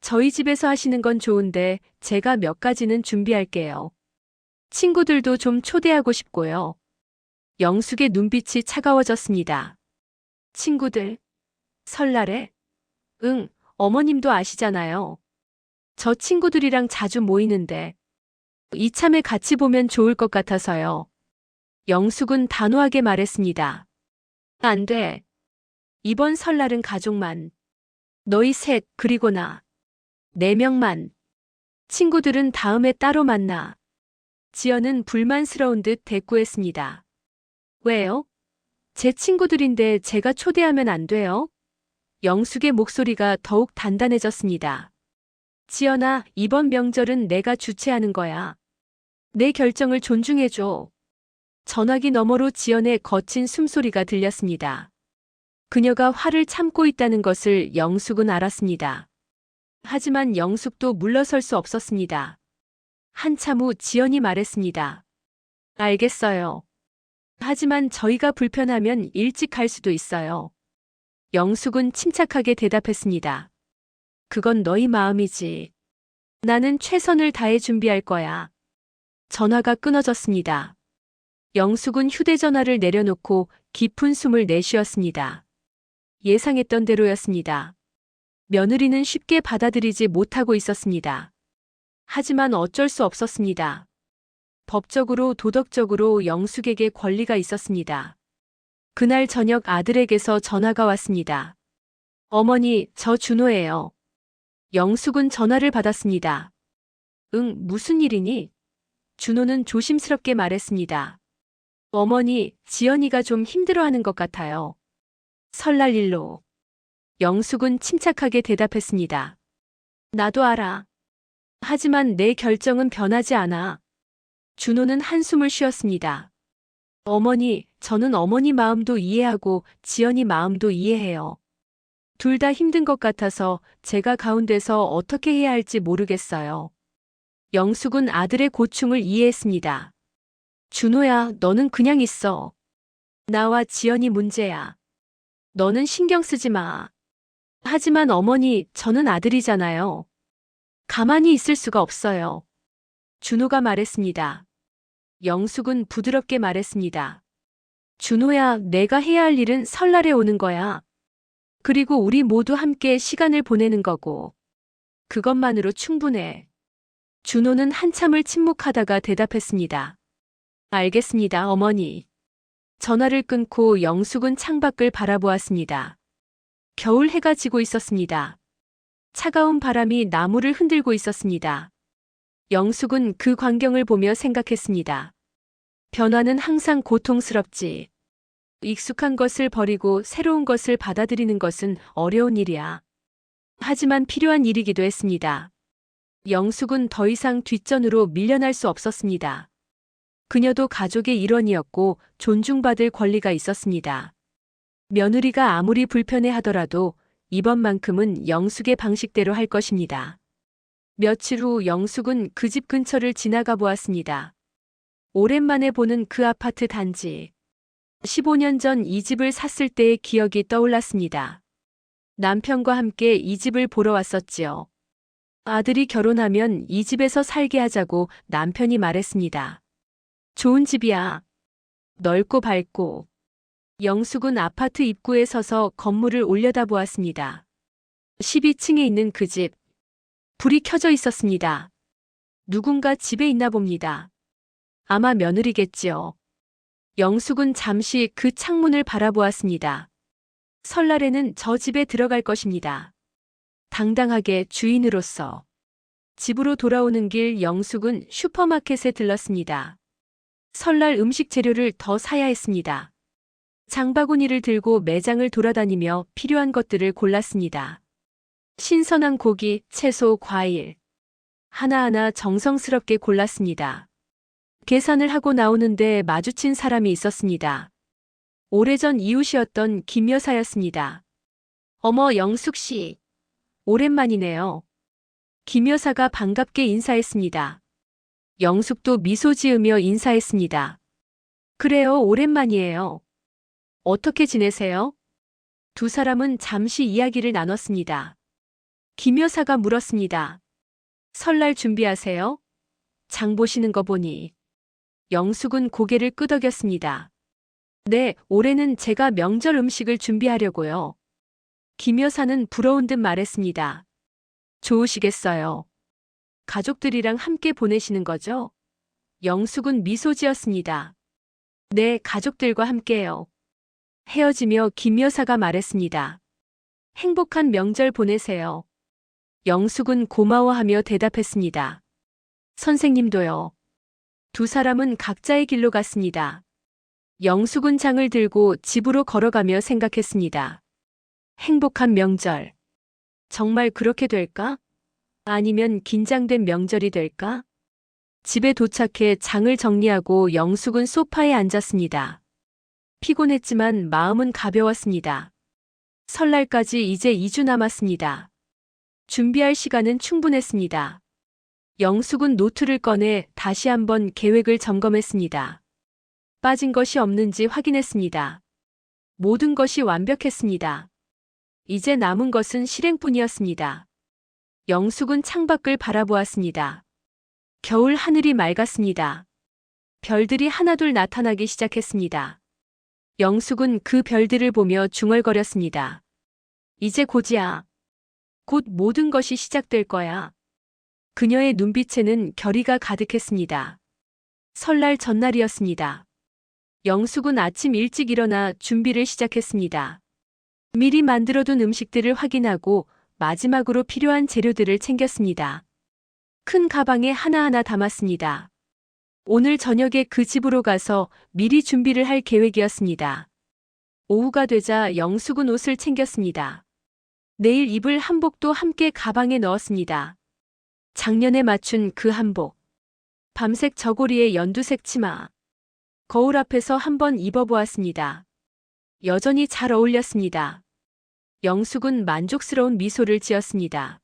저희 집에서 하시는 건 좋은데 제가 몇 가지는 준비할게요. 친구들도 좀 초대하고 싶고요. 영숙의 눈빛이 차가워졌습니다. 친구들? 설날에? 응, 어머님도 아시잖아요. 저 친구들이랑 자주 모이는데 이참에 같이 보면 좋을 것 같아서요. 영숙은 단호하게 말했습니다. 안 돼. 이번 설날은 가족만. 너희 셋, 그리고 나. 4명만. 친구들은 다음에 따로 만나. 지연은 불만스러운 듯 대꾸했습니다. 왜요? 제 친구들인데 제가 초대하면 안 돼요? 영숙의 목소리가 더욱 단단해졌습니다. 지연아, 이번 명절은 내가 주최하는 거야. 내 결정을 존중해줘. 전화기 너머로 지연의 거친 숨소리가 들렸습니다. 그녀가 화를 참고 있다는 것을 영숙은 알았습니다. 하지만 영숙도 물러설 수 없었습니다. 한참 후 지연이 말했습니다. 알겠어요. 하지만 저희가 불편하면 일찍 갈 수도 있어요. 영숙은 침착하게 대답했습니다. 그건 너희 마음이지. 나는 최선을 다해 준비할 거야. 전화가 끊어졌습니다. 영숙은 휴대전화를 내려놓고 깊은 숨을 내쉬었습니다. 예상했던 대로였습니다. 며느리는 쉽게 받아들이지 못하고 있었습니다. 하지만 어쩔 수 없었습니다. 법적으로 도덕적으로 영숙에게 권리가 있었습니다. 그날 저녁 아들에게서 전화가 왔습니다. 어머니, 저 준호예요. 영숙은 전화를 받았습니다. 응, 무슨 일이니? 준호는 조심스럽게 말했습니다. 어머니, 지연이가 좀 힘들어하는 것 같아요. 설날 일로. 영숙은 침착하게 대답했습니다. 나도 알아. 하지만 내 결정은 변하지 않아. 준호는 한숨을 쉬었습니다. 어머니, 저는 어머니 마음도 이해하고 지연이 마음도 이해해요. 둘 다 힘든 것 같아서 제가 가운데서 어떻게 해야 할지 모르겠어요. 영숙은 아들의 고충을 이해했습니다. 준호야, 너는 그냥 있어. 나와 지연이 문제야. 너는 신경 쓰지 마. 하지만 어머니, 저는 아들이잖아요. 가만히 있을 수가 없어요. 준호가 말했습니다. 영숙은 부드럽게 말했습니다. 준호야, 내가 해야 할 일은 설날에 오는 거야. 그리고 우리 모두 함께 시간을 보내는 거고. 그것만으로 충분해. 준호는 한참을 침묵하다가 대답했습니다. 알겠습니다, 어머니. 전화를 끊고 영숙은 창밖을 바라보았습니다. 겨울 해가 지고 있었습니다. 차가운 바람이 나무를 흔들고 있었습니다. 영숙은 그 광경을 보며 생각했습니다. 변화는 항상 고통스럽지. 익숙한 것을 버리고 새로운 것을 받아들이는 것은 어려운 일이야. 하지만 필요한 일이기도 했습니다. 영숙은 더 이상 뒷전으로 밀려날 수 없었습니다. 그녀도 가족의 일원이었고 존중받을 권리가 있었습니다. 며느리가 아무리 불편해하더라도 이번만큼은 영숙의 방식대로 할 것입니다. 며칠 후 영숙은 그 집 근처를 지나가 보았습니다. 오랜만에 보는 그 아파트 단지. 15년 전 이 집을 샀을 때의 기억이 떠올랐습니다. 남편과 함께 이 집을 보러 왔었지요. 아들이 결혼하면 이 집에서 살게 하자고 남편이 말했습니다. 좋은 집이야. 넓고 밝고. 영숙은 아파트 입구에 서서 건물을 올려다보았습니다. 12층에 있는 그 집. 불이 켜져 있었습니다. 누군가 집에 있나 봅니다. 아마 며느리겠지요. 영숙은 잠시 그 창문을 바라보았습니다. 설날에는 저 집에 들어갈 것입니다. 당당하게 주인으로서. 집으로 돌아오는 길 영숙은 슈퍼마켓에 들렀습니다. 설날 음식 재료를 더 사야 했습니다. 장바구니를 들고 매장을 돌아다니며 필요한 것들을 골랐습니다. 신선한 고기, 채소, 과일. 하나하나 정성스럽게 골랐습니다. 계산을 하고 나오는데 마주친 사람이 있었습니다. 오래전 이웃이었던 김 여사였습니다. 어머, 영숙 씨. 오랜만이네요. 김 여사가 반갑게 인사했습니다. 영숙도 미소 지으며 인사했습니다. 그래요, 오랜만이에요. 어떻게 지내세요? 두 사람은 잠시 이야기를 나눴습니다. 김 여사가 물었습니다. 설날 준비하세요? 장 보시는 거 보니. 영숙은 고개를 끄덕였습니다. 네, 올해는 제가 명절 음식을 준비하려고요. 김 여사는 부러운 듯 말했습니다. 좋으시겠어요. 가족들이랑 함께 보내시는 거죠? 영숙은 미소 지었습니다. 네, 가족들과 함께요. 헤어지며 김 여사가 말했습니다. 행복한 명절 보내세요. 영숙은 고마워하며 대답했습니다. 선생님도요. 두 사람은 각자의 길로 갔습니다. 영숙은 장을 들고 집으로 걸어가며 생각했습니다. 행복한 명절. 정말 그렇게 될까? 아니면 긴장된 명절이 될까? 집에 도착해 장을 정리하고 영숙은 소파에 앉았습니다. 피곤했지만 마음은 가벼웠습니다. 설날까지 이제 2주 남았습니다. 준비할 시간은 충분했습니다. 영숙은 노트를 꺼내 다시 한번 계획을 점검했습니다. 빠진 것이 없는지 확인했습니다. 모든 것이 완벽했습니다. 이제 남은 것은 실행뿐이었습니다. 영숙은 창밖을 바라보았습니다. 겨울 하늘이 맑았습니다. 별들이 하나둘 나타나기 시작했습니다. 영숙은 그 별들을 보며 중얼거렸습니다. 이제 곧이야. 곧 모든 것이 시작될 거야. 그녀의 눈빛에는 결의가 가득했습니다. 설날 전날이었습니다. 영숙은 아침 일찍 일어나 준비를 시작했습니다. 미리 만들어둔 음식들을 확인하고 마지막으로 필요한 재료들을 챙겼습니다. 큰 가방에 하나하나 담았습니다. 오늘 저녁에 그 집으로 가서 미리 준비를 할 계획이었습니다. 오후가 되자 영숙은 옷을 챙겼습니다. 내일 입을 한복도 함께 가방에 넣었습니다. 작년에 맞춘 그 한복. 밤색 저고리에 연두색 치마. 거울 앞에서 한번 입어보았습니다. 여전히 잘 어울렸습니다. 영숙은 만족스러운 미소를 지었습니다.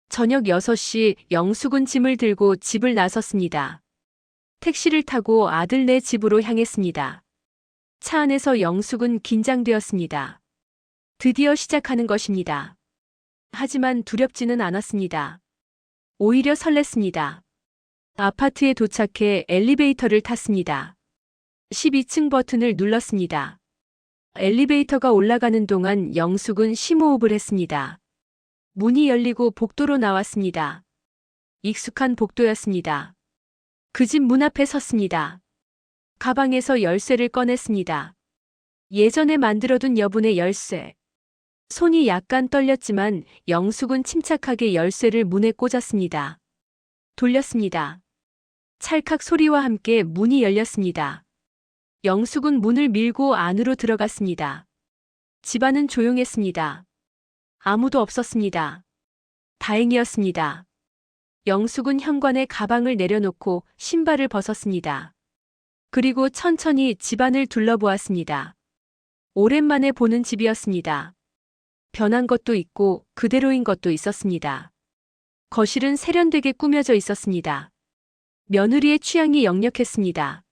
저녁 6시 영숙은 짐을 들고 집을 나섰습니다. 택시를 타고 아들네 집으로 향했습니다. 차 안에서 영숙은 긴장되었습니다. 드디어 시작하는 것입니다. 하지만 두렵지는 않았습니다. 오히려 설렜습니다. 아파트에 도착해 엘리베이터를 탔습니다. 12층 버튼을 눌렀습니다. 엘리베이터가 올라가는 동안 영숙은 심호흡을 했습니다. 문이 열리고 복도로 나왔습니다. 익숙한 복도였습니다. 그 집 문 앞에 섰습니다. 가방에서 열쇠를 꺼냈습니다. 예전에 만들어둔 여분의 열쇠. 손이 약간 떨렸지만 영숙은 침착하게 열쇠를 문에 꽂았습니다. 돌렸습니다. 찰칵 소리와 함께 문이 열렸습니다. 영숙은 문을 밀고 안으로 들어갔습니다. 집안은 조용했습니다. 아무도 없었습니다. 다행이었습니다. 영숙은 현관에 가방을 내려놓고 신발을 벗었습니다. 그리고 천천히 집안을 둘러보았습니다. 오랜만에 보는 집이었습니다. 변한 것도 있고 그대로인 것도 있었습니다. 거실은 세련되게 꾸며져 있었습니다. 며느리의 취향이 역력했습니다.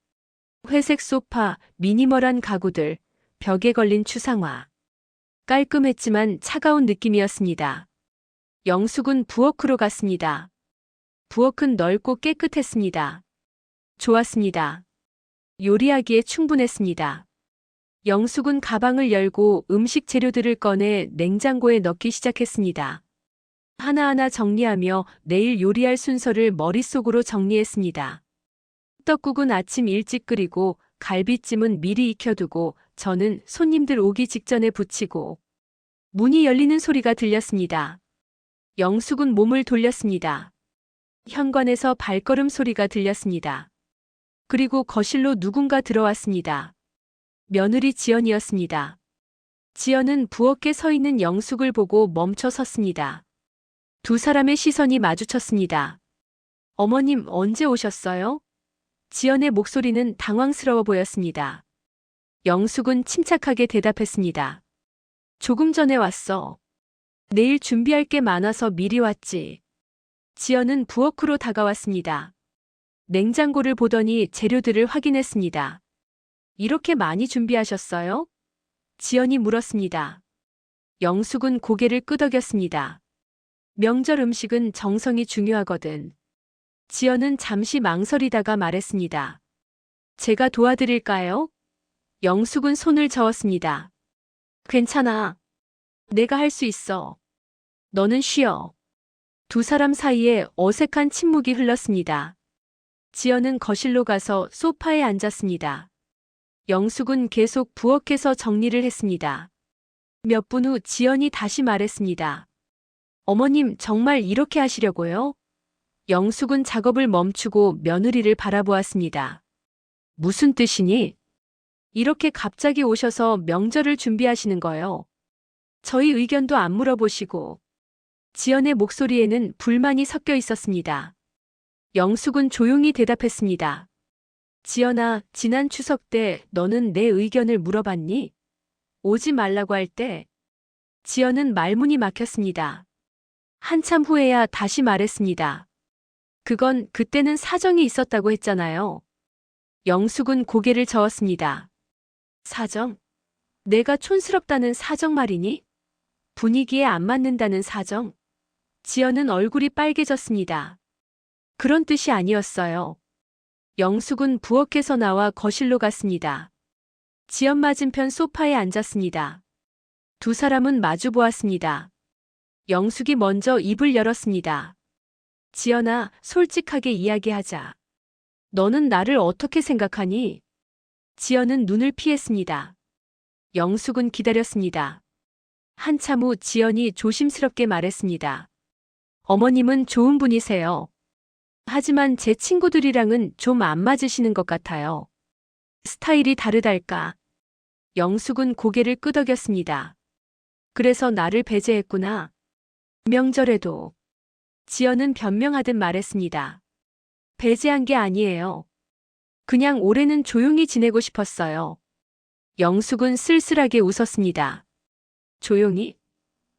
회색 소파, 미니멀한 가구들, 벽에 걸린 추상화. 깔끔했지만 차가운 느낌이었습니다. 영숙은 부엌으로 갔습니다. 부엌은 넓고 깨끗했습니다. 좋았습니다. 요리하기에 충분했습니다. 영숙은 가방을 열고 음식 재료들을 꺼내 냉장고에 넣기 시작했습니다. 하나하나 정리하며 내일 요리할 순서를 머릿속으로 정리했습니다. 떡국은 아침 일찍 끓이고 갈비찜은 미리 익혀두고 저는 손님들 오기 직전에 부치고. 문이 열리는 소리가 들렸습니다. 영숙은 몸을 돌렸습니다. 현관에서 발걸음 소리가 들렸습니다. 그리고 거실로 누군가 들어왔습니다. 며느리 지연이었습니다. 지연은 부엌에 서 있는 영숙을 보고 멈춰 섰습니다. 두 사람의 시선이 마주쳤습니다. 어머님, 언제 오셨어요? 지연의 목소리는 당황스러워 보였습니다. 영숙은 침착하게 대답했습니다. 조금 전에 왔어. 내일 준비할 게 많아서 미리 왔지. 지연은 부엌으로 다가왔습니다. 냉장고를 보더니 재료들을 확인했습니다. 이렇게 많이 준비하셨어요? 지연이 물었습니다. 영숙은 고개를 끄덕였습니다. 명절 음식은 정성이 중요하거든. 지연은 잠시 망설이다가 말했습니다. 제가 도와드릴까요? 영숙은 손을 저었습니다. 괜찮아. 내가 할 수 있어. 너는 쉬어. 두 사람 사이에 어색한 침묵이 흘렀습니다. 지연은 거실로 가서 소파에 앉았습니다. 영숙은 계속 부엌에서 정리를 했습니다. 몇 분 후 지연이 다시 말했습니다. 어머님, 정말 이렇게 하시려고요? 영숙은 작업을 멈추고 며느리를 바라보았습니다. 무슨 뜻이니? 이렇게 갑자기 오셔서 명절을 준비하시는 거요. 저희 의견도 안 물어보시고. 지연의 목소리에는 불만이 섞여 있었습니다. 영숙은 조용히 대답했습니다. 지연아, 지난 추석 때 너는 내 의견을 물어봤니? 오지 말라고 할 때. 지연은 말문이 막혔습니다. 한참 후에야 다시 말했습니다. 그건 그때는 사정이 있었다고 했잖아요. 영숙은 고개를 저었습니다. 사정? 내가 촌스럽다는 사정 말이니? 분위기에 안 맞는다는 사정? 지연은 얼굴이 빨개졌습니다. 그런 뜻이 아니었어요. 영숙은 부엌에서 나와 거실로 갔습니다. 지연 맞은편 소파에 앉았습니다. 두 사람은 마주 보았습니다. 영숙이 먼저 입을 열었습니다. 지연아, 솔직하게 이야기하자. 너는 나를 어떻게 생각하니? 지연은 눈을 피했습니다. 영숙은 기다렸습니다. 한참 후 지연이 조심스럽게 말했습니다. 어머님은 좋은 분이세요. 하지만 제 친구들이랑은 좀 안 맞으시는 것 같아요. 스타일이 다르달까. 영숙은 고개를 끄덕였습니다. 그래서 나를 배제했구나. 명절에도. 지연은 변명하듯 말했습니다. 배제한 게 아니에요. 그냥 올해는 조용히 지내고 싶었어요. 영숙은 쓸쓸하게 웃었습니다. 조용히?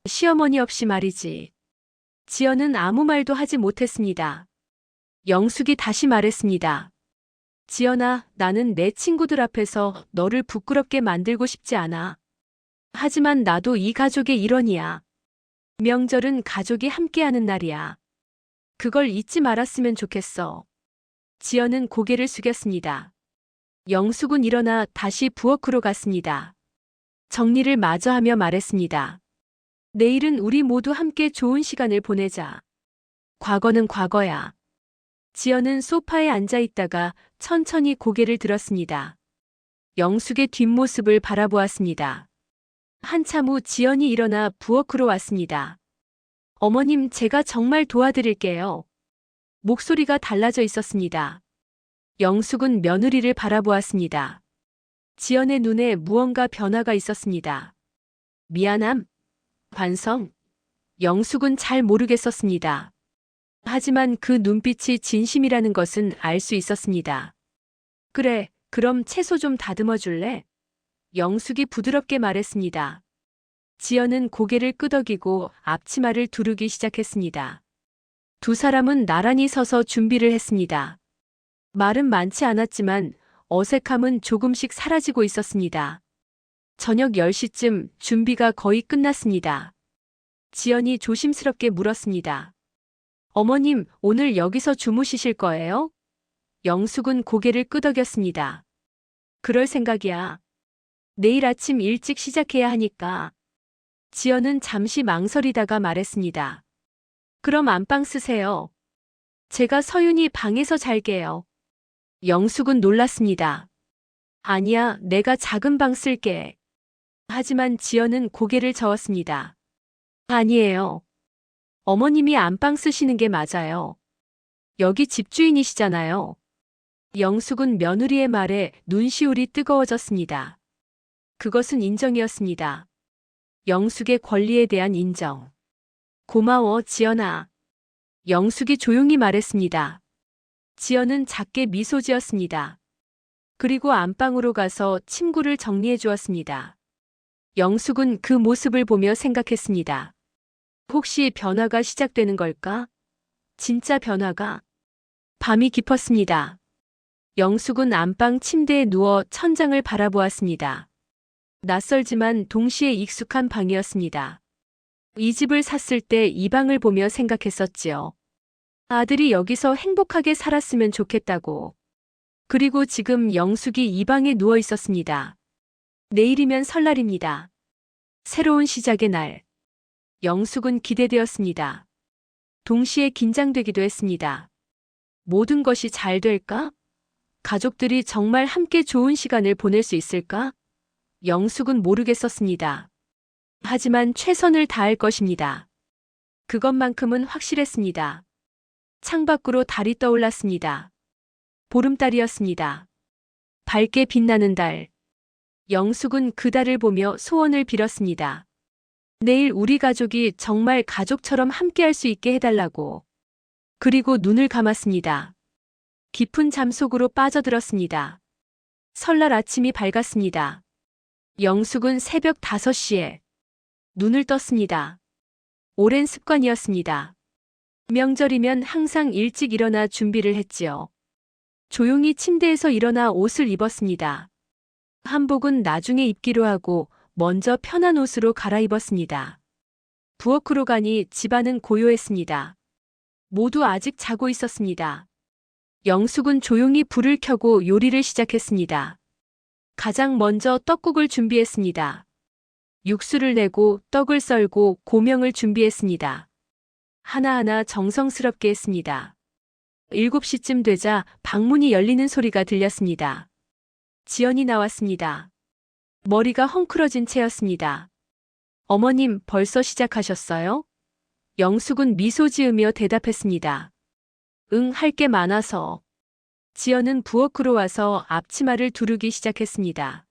시어머니 없이 말이지. 지연은 아무 말도 하지 못했습니다. 영숙이 다시 말했습니다. 지연아, 나는 내 친구들 앞에서 너를 부끄럽게 만들고 싶지 않아. 하지만 나도 이 가족의 일원이야. 명절은 가족이 함께하는 날이야. 그걸 잊지 말았으면 좋겠어. 지연은 고개를 숙였습니다. 영숙은 일어나 다시 부엌으로 갔습니다. 정리를 마저 하며 말했습니다. 내일은 우리 모두 함께 좋은 시간을 보내자. 과거는 과거야. 지연은 소파에 앉아 있다가 천천히 고개를 들었습니다. 영숙의 뒷모습을 바라보았습니다. 한참 후 지연이 일어나 부엌으로 왔습니다. 어머님, 제가 정말 도와드릴게요. 목소리가 달라져 있었습니다. 영숙은 며느리를 바라보았습니다. 지연의 눈에 무언가 변화가 있었습니다. 미안함? 반성? 영숙은 잘 모르겠었습니다. 하지만 그 눈빛이 진심이라는 것은 알 수 있었습니다. 그래, 그럼 채소 좀 다듬어 줄래? 영숙이 부드럽게 말했습니다. 지연은 고개를 끄덕이고 앞치마를 두르기 시작했습니다. 두 사람은 나란히 서서 준비를 했습니다. 말은 많지 않았지만 어색함은 조금씩 사라지고 있었습니다. 저녁 10시쯤 준비가 거의 끝났습니다. 지연이 조심스럽게 물었습니다. 어머님, 오늘 여기서 주무시실 거예요? 영숙은 고개를 끄덕였습니다. 그럴 생각이야. 내일 아침 일찍 시작해야 하니까. 지연은 잠시 망설이다가 말했습니다. 그럼 안방 쓰세요. 제가 서윤이 방에서 잘게요. 영숙은 놀랐습니다. 아니야, 내가 작은 방 쓸게. 하지만 지연은 고개를 저었습니다. 아니에요. 어머님이 안방 쓰시는 게 맞아요. 여기 집주인이시잖아요. 영숙은 며느리의 말에 눈시울이 뜨거워졌습니다. 그것은 인정이었습니다. 영숙의 권리에 대한 인정. 고마워, 지연아. 영숙이 조용히 말했습니다. 지연은 작게 미소 지었습니다. 그리고 안방으로 가서 침구를 정리해 주었습니다. 영숙은 그 모습을 보며 생각했습니다. 혹시 변화가 시작되는 걸까? 진짜 변화가? 밤이 깊었습니다. 영숙은 안방 침대에 누워 천장을 바라보았습니다. 낯설지만 동시에 익숙한 방이었습니다. 이 집을 샀을 때 이 방을 보며 생각했었지요. 아들이 여기서 행복하게 살았으면 좋겠다고. 그리고 지금 영숙이 이 방에 누워 있었습니다. 내일이면 설날입니다. 새로운 시작의 날. 영숙은 기대되었습니다. 동시에 긴장되기도 했습니다. 모든 것이 잘 될까? 가족들이 정말 함께 좋은 시간을 보낼 수 있을까? 영숙은 모르겠었습니다. 하지만 최선을 다할 것입니다. 그것만큼은 확실했습니다. 창밖으로 달이 떠올랐습니다. 보름달이었습니다. 밝게 빛나는 달. 영숙은 그 달을 보며 소원을 빌었습니다. 내일 우리 가족이 정말 가족처럼 함께할 수 있게 해달라고. 그리고 눈을 감았습니다. 깊은 잠 속으로 빠져들었습니다. 설날 아침이 밝았습니다. 영숙은 새벽 5시에 눈을 떴습니다. 오랜 습관이었습니다. 명절이면 항상 일찍 일어나 준비를 했지요. 조용히 침대에서 일어나 옷을 입었습니다. 한복은 나중에 입기로 하고 먼저 편한 옷으로 갈아입었습니다. 부엌으로 가니 집안은 고요했습니다. 모두 아직 자고 있었습니다. 영숙은 조용히 불을 켜고 요리를 시작했습니다. 가장 먼저 떡국을 준비했습니다. 육수를 내고 떡을 썰고 고명을 준비했습니다. 하나하나 정성스럽게 했습니다. 7시쯤 되자 방문이 열리는 소리가 들렸습니다. 지연이 나왔습니다. 머리가 헝클어진 채였습니다. 어머님, 벌써 시작하셨어요? 영숙은 미소 지으며 대답했습니다. 응, 할 게 많아서. 지연은 부엌으로 와서 앞치마를 두르기 시작했습니다.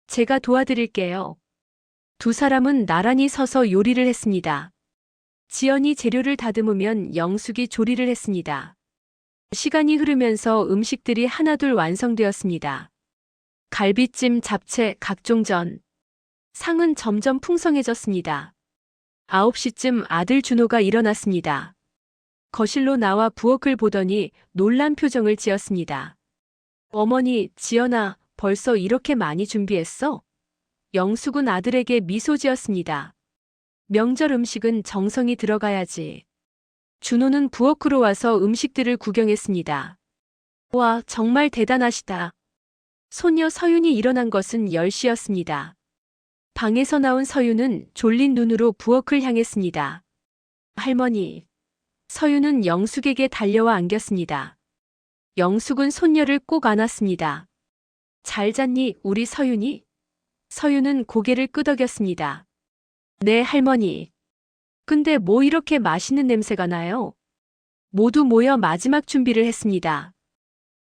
제가 도와드릴게요. 두 사람은 나란히 서서 요리를 했습니다. 지연이 재료를 다듬으면 영숙이 조리를 했습니다. 시간이 흐르면서 음식들이 하나둘 완성되었습니다. 갈비찜, 잡채, 각종 전. 상은 점점 풍성해졌습니다. 9시쯤 아들 준호가 일어났습니다. 거실로 나와 부엌을 보더니 놀란 표정을 지었습니다. 어머니, 지연아, 벌써 이렇게 많이 준비했어? 영숙은 아들에게 미소 지었습니다. 명절 음식은 정성이 들어가야지. 준호는 부엌으로 와서 음식들을 구경했습니다. 와, 정말 대단하시다. 손녀 서윤이 일어난 것은 10시였습니다. 방에서 나온 서윤은 졸린 눈으로 부엌을 향했습니다. 할머니. 서윤은 영숙에게 달려와 안겼습니다. 영숙은 손녀를 꼭 안았습니다. 잘 잤니, 우리 서윤이? 서윤은 고개를 끄덕였습니다. 네, 할머니. 근데 뭐 이렇게 맛있는 냄새가 나요? 모두 모여 마지막 준비를 했습니다.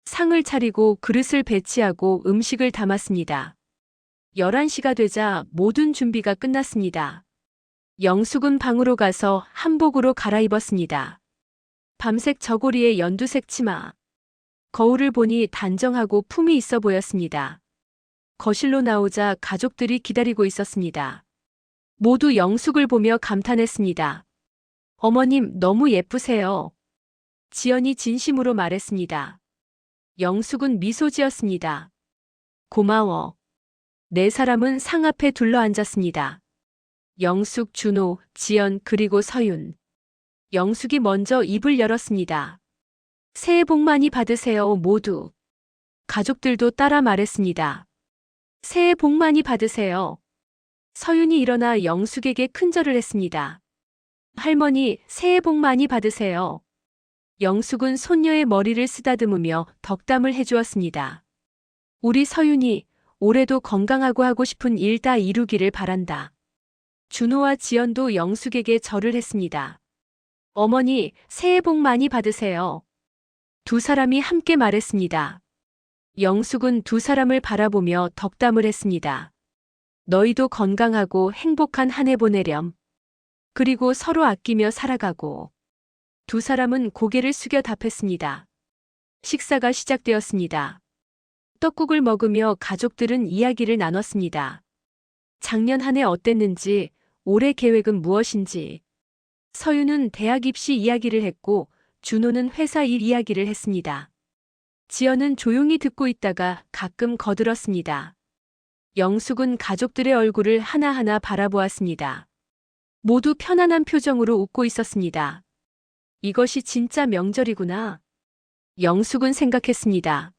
상을 차리고 그릇을 배치하고 음식을 담았습니다. 11시가 되자 모든 준비가 끝났습니다. 영숙은 방으로 가서 한복으로 갈아입었습니다. 밤색 저고리에 연두색 치마. 거울을 보니 단정하고 품이 있어 보였습니다. 거실로 나오자 가족들이 기다리고 있었습니다. 모두 영숙을 보며 감탄했습니다. 어머님, 너무 예쁘세요. 지연이 진심으로 말했습니다. 영숙은 미소 지었습니다. 고마워. 네 사람은 상 앞에 둘러앉았습니다. 영숙, 준호, 지연 그리고 서윤. 영숙이 먼저 입을 열었습니다. 새해 복 많이 받으세요, 모두. 가족들도 따라 말했습니다. 새해 복 많이 받으세요. 서윤이 일어나 영숙에게 큰절을 했습니다. 할머니, 새해 복 많이 받으세요. 영숙은 손녀의 머리를 쓰다듬으며 덕담을 해주었습니다. 우리 서윤이 올해도 건강하고 하고 싶은 일 다 이루기를 바란다. 준호와 지연도 영숙에게 절을 했습니다. 어머니, 새해 복 많이 받으세요. 두 사람이 함께 말했습니다. 영숙은 두 사람을 바라보며 덕담을 했습니다. 너희도 건강하고 행복한 한 해 보내렴. 그리고 서로 아끼며 살아가고. 두 사람은 고개를 숙여 답했습니다. 식사가 시작되었습니다. 떡국을 먹으며 가족들은 이야기를 나눴습니다. 작년 한 해 어땠는지, 올해 계획은 무엇인지. 서윤은 대학 입시 이야기를 했고, 준호는 회사 일 이야기를 했습니다. 지연은 조용히 듣고 있다가 가끔 거들었습니다. 영숙은 가족들의 얼굴을 하나하나 바라보았습니다. 모두 편안한 표정으로 웃고 있었습니다. 이것이 진짜 명절이구나. 영숙은 생각했습니다.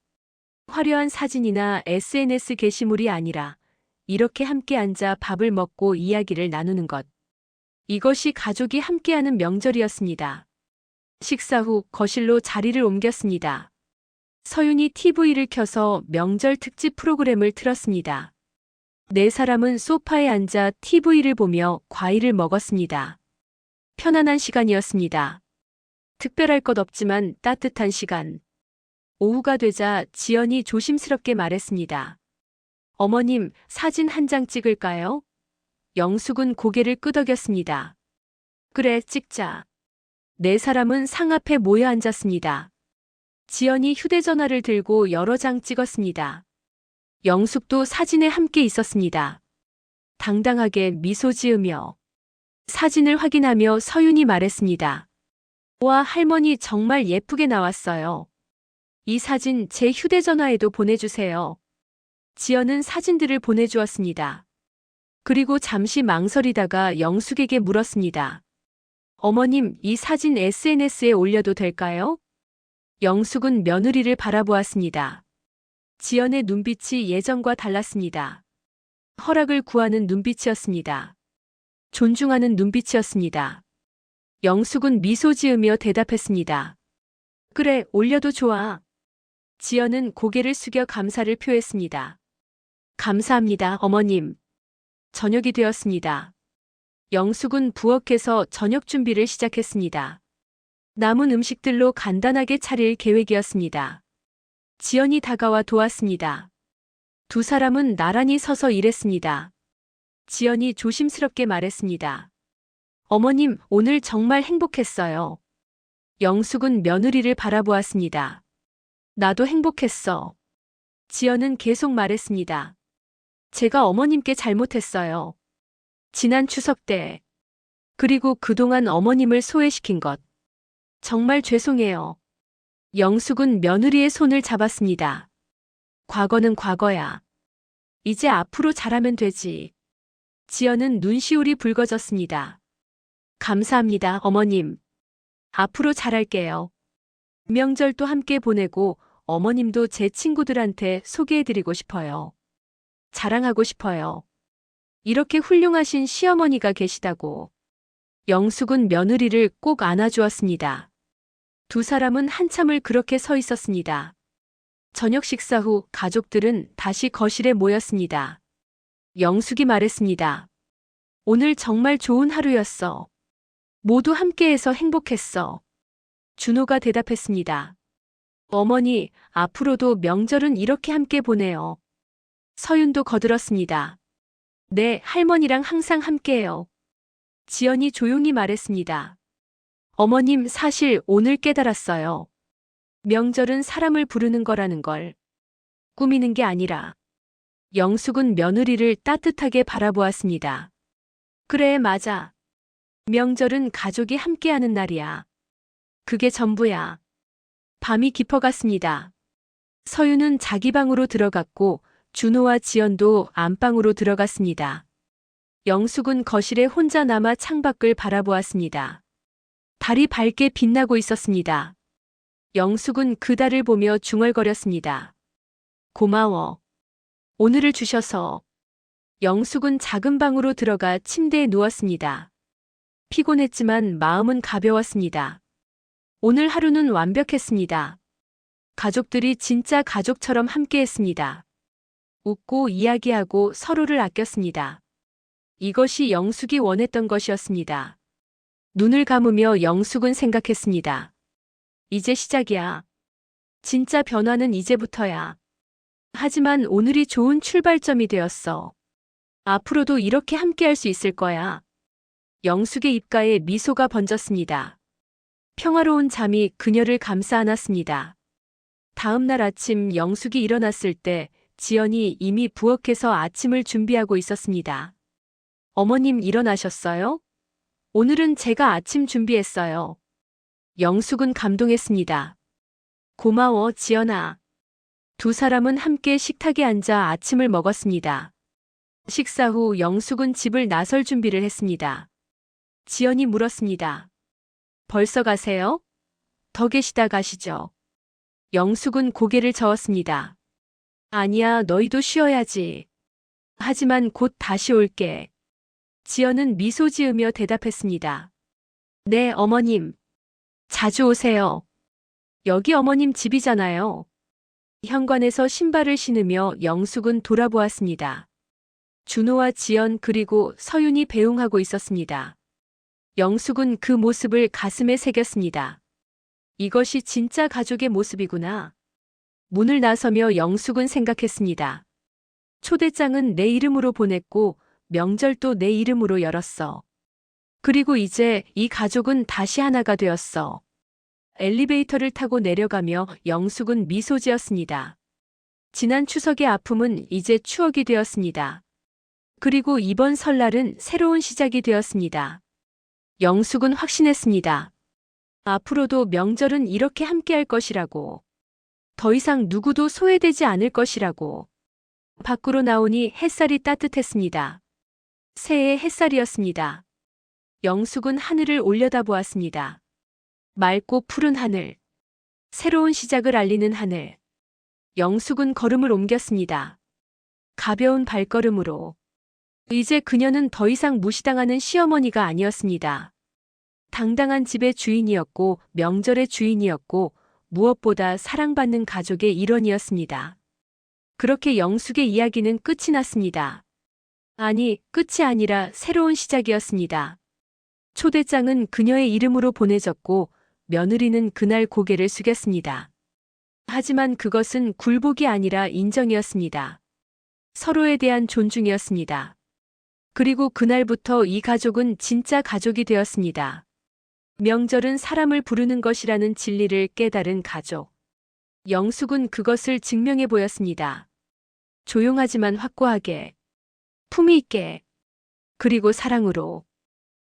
화려한 사진이나 SNS 게시물이 아니라 이렇게 함께 앉아 밥을 먹고 이야기를 나누는 것. 이것이 가족이 함께하는 명절이었습니다. 식사 후 거실로 자리를 옮겼습니다. 서윤이 TV를 켜서 명절 특집 프로그램을 틀었습니다. 네 사람은 소파에 앉아 TV를 보며 과일을 먹었습니다. 편안한 시간이었습니다. 특별할 것 없지만 따뜻한 시간. 오후가 되자 지연이 조심스럽게 말했습니다. 어머님, 사진 한 장 찍을까요? 영숙은 고개를 끄덕였습니다. 그래, 찍자. 네 사람은 상 앞에 모여 앉았습니다. 지연이 휴대전화를 들고 여러 장 찍었습니다. 영숙도 사진에 함께 있었습니다. 당당하게 미소 지으며 사진을 확인하며 서윤이 말했습니다. 와, 할머니 정말 예쁘게 나왔어요. 이 사진 제 휴대전화에도 보내주세요. 지연은 사진들을 보내주었습니다. 그리고 잠시 망설이다가 영숙에게 물었습니다. 어머님, 이 사진 SNS에 올려도 될까요? 영숙은 며느리를 바라보았습니다. 지연의 눈빛이 예전과 달랐습니다. 허락을 구하는 눈빛이었습니다. 존중하는 눈빛이었습니다. 영숙은 미소 지으며 대답했습니다. 그래, 올려도 좋아. 지연은 고개를 숙여 감사를 표했습니다. 감사합니다, 어머님. 저녁이 되었습니다. 영숙은 부엌에서 저녁 준비를 시작했습니다. 남은 음식들로 간단하게 차릴 계획이었습니다. 지연이 다가와 도왔습니다. 두 사람은 나란히 서서 일했습니다. 지연이 조심스럽게 말했습니다. 어머님, 오늘 정말 행복했어요. 영숙은 며느리를 바라보았습니다. 나도 행복했어. 지연은 계속 말했습니다. 제가 어머님께 잘못했어요. 지난 추석 때. 그리고 그동안 어머님을 소외시킨 것. 정말 죄송해요. 영숙은 며느리의 손을 잡았습니다. 과거는 과거야. 이제 앞으로 잘하면 되지. 지연은 눈시울이 붉어졌습니다. 감사합니다, 어머님. 앞으로 잘할게요. 명절도 함께 보내고 어머님도 제 친구들한테 소개해드리고 싶어요. 자랑하고 싶어요. 이렇게 훌륭하신 시어머니가 계시다고. 영숙은 며느리를 꼭 안아주었습니다. 두 사람은 한참을 그렇게 서 있었습니다. 저녁 식사 후 가족들은 다시 거실에 모였습니다. 영숙이 말했습니다. 오늘 정말 좋은 하루였어. 모두 함께해서 행복했어. 준호가 대답했습니다. 어머니, 앞으로도 명절은 이렇게 함께 보내요. 서윤도 거들었습니다. 네, 할머니랑 항상 함께해요. 지연이 조용히 말했습니다. 어머님, 사실 오늘 깨달았어요. 명절은 사람을 부르는 거라는 걸. 꾸미는 게 아니라. 영숙은 며느리를 따뜻하게 바라보았습니다. 그래, 맞아. 명절은 가족이 함께하는 날이야. 그게 전부야. 밤이 깊어갔습니다. 서윤은 자기 방으로 들어갔고 준호와 지연도 안방으로 들어갔습니다. 영숙은 거실에 혼자 남아 창밖을 바라보았습니다. 달이 밝게 빛나고 있었습니다. 영숙은 그 달을 보며 중얼거렸습니다. 고마워. 오늘을 주셔서. 영숙은 작은 방으로 들어가 침대에 누웠습니다. 피곤했지만 마음은 가벼웠습니다. 오늘 하루는 완벽했습니다. 가족들이 진짜 가족처럼 함께했습니다. 웃고 이야기하고 서로를 아꼈습니다. 이것이 영숙이 원했던 것이었습니다. 눈을 감으며 영숙은 생각했습니다. 이제 시작이야. 진짜 변화는 이제부터야. 하지만 오늘이 좋은 출발점이 되었어. 앞으로도 이렇게 함께할 수 있을 거야. 영숙의 입가에 미소가 번졌습니다. 평화로운 잠이 그녀를 감싸 안았습니다. 다음 날 아침 영숙이 일어났을 때 지연이 이미 부엌에서 아침을 준비하고 있었습니다. 어머님 일어나셨어요? 오늘은 제가 아침 준비했어요. 영숙은 감동했습니다. 고마워, 지연아. 두 사람은 함께 식탁에 앉아 아침을 먹었습니다. 식사 후 영숙은 집을 나설 준비를 했습니다. 지연이 물었습니다. 벌써 가세요? 더 계시다 가시죠. 영숙은 고개를 저었습니다. 아니야, 너희도 쉬어야지. 하지만 곧 다시 올게. 지연은 미소 지으며 대답했습니다. 네, 어머님. 자주 오세요. 여기 어머님 집이잖아요. 현관에서 신발을 신으며 영숙은 돌아보았습니다. 준호와 지연 그리고 서윤이 배웅하고 있었습니다. 영숙은 그 모습을 가슴에 새겼습니다. 이것이 진짜 가족의 모습이구나. 문을 나서며 영숙은 생각했습니다. 초대장은 내 이름으로 보냈고 명절도 내 이름으로 열었어. 그리고 이제 이 가족은 다시 하나가 되었어. 엘리베이터를 타고 내려가며 영숙은 미소 지었습니다. 지난 추석의 아픔은 이제 추억이 되었습니다. 그리고 이번 설날은 새로운 시작이 되었습니다. 영숙은 확신했습니다. 앞으로도 명절은 이렇게 함께할 것이라고. 더 이상 누구도 소외되지 않을 것이라고. 밖으로 나오니 햇살이 따뜻했습니다. 새해의 햇살이었습니다. 영숙은 하늘을 올려다보았습니다. 맑고 푸른 하늘. 새로운 시작을 알리는 하늘. 영숙은 걸음을 옮겼습니다. 가벼운 발걸음으로. 이제 그녀는 더 이상 무시당하는 시어머니가 아니었습니다. 당당한 집의 주인이었고 명절의 주인이었고 무엇보다 사랑받는 가족의 일원이었습니다. 그렇게 영숙의 이야기는 끝이 났습니다. 아니, 끝이 아니라 새로운 시작이었습니다. 초대장은 그녀의 이름으로 보내졌고 며느리는 그날 고개를 숙였습니다. 하지만 그것은 굴복이 아니라 인정이었습니다. 서로에 대한 존중이었습니다. 그리고 그날부터 이 가족은 진짜 가족이 되었습니다. 명절은 사람을 부르는 것이라는 진리를 깨달은 가족. 영숙은 그것을 증명해 보였습니다. 조용하지만 확고하게, 품위 있게, 그리고 사랑으로.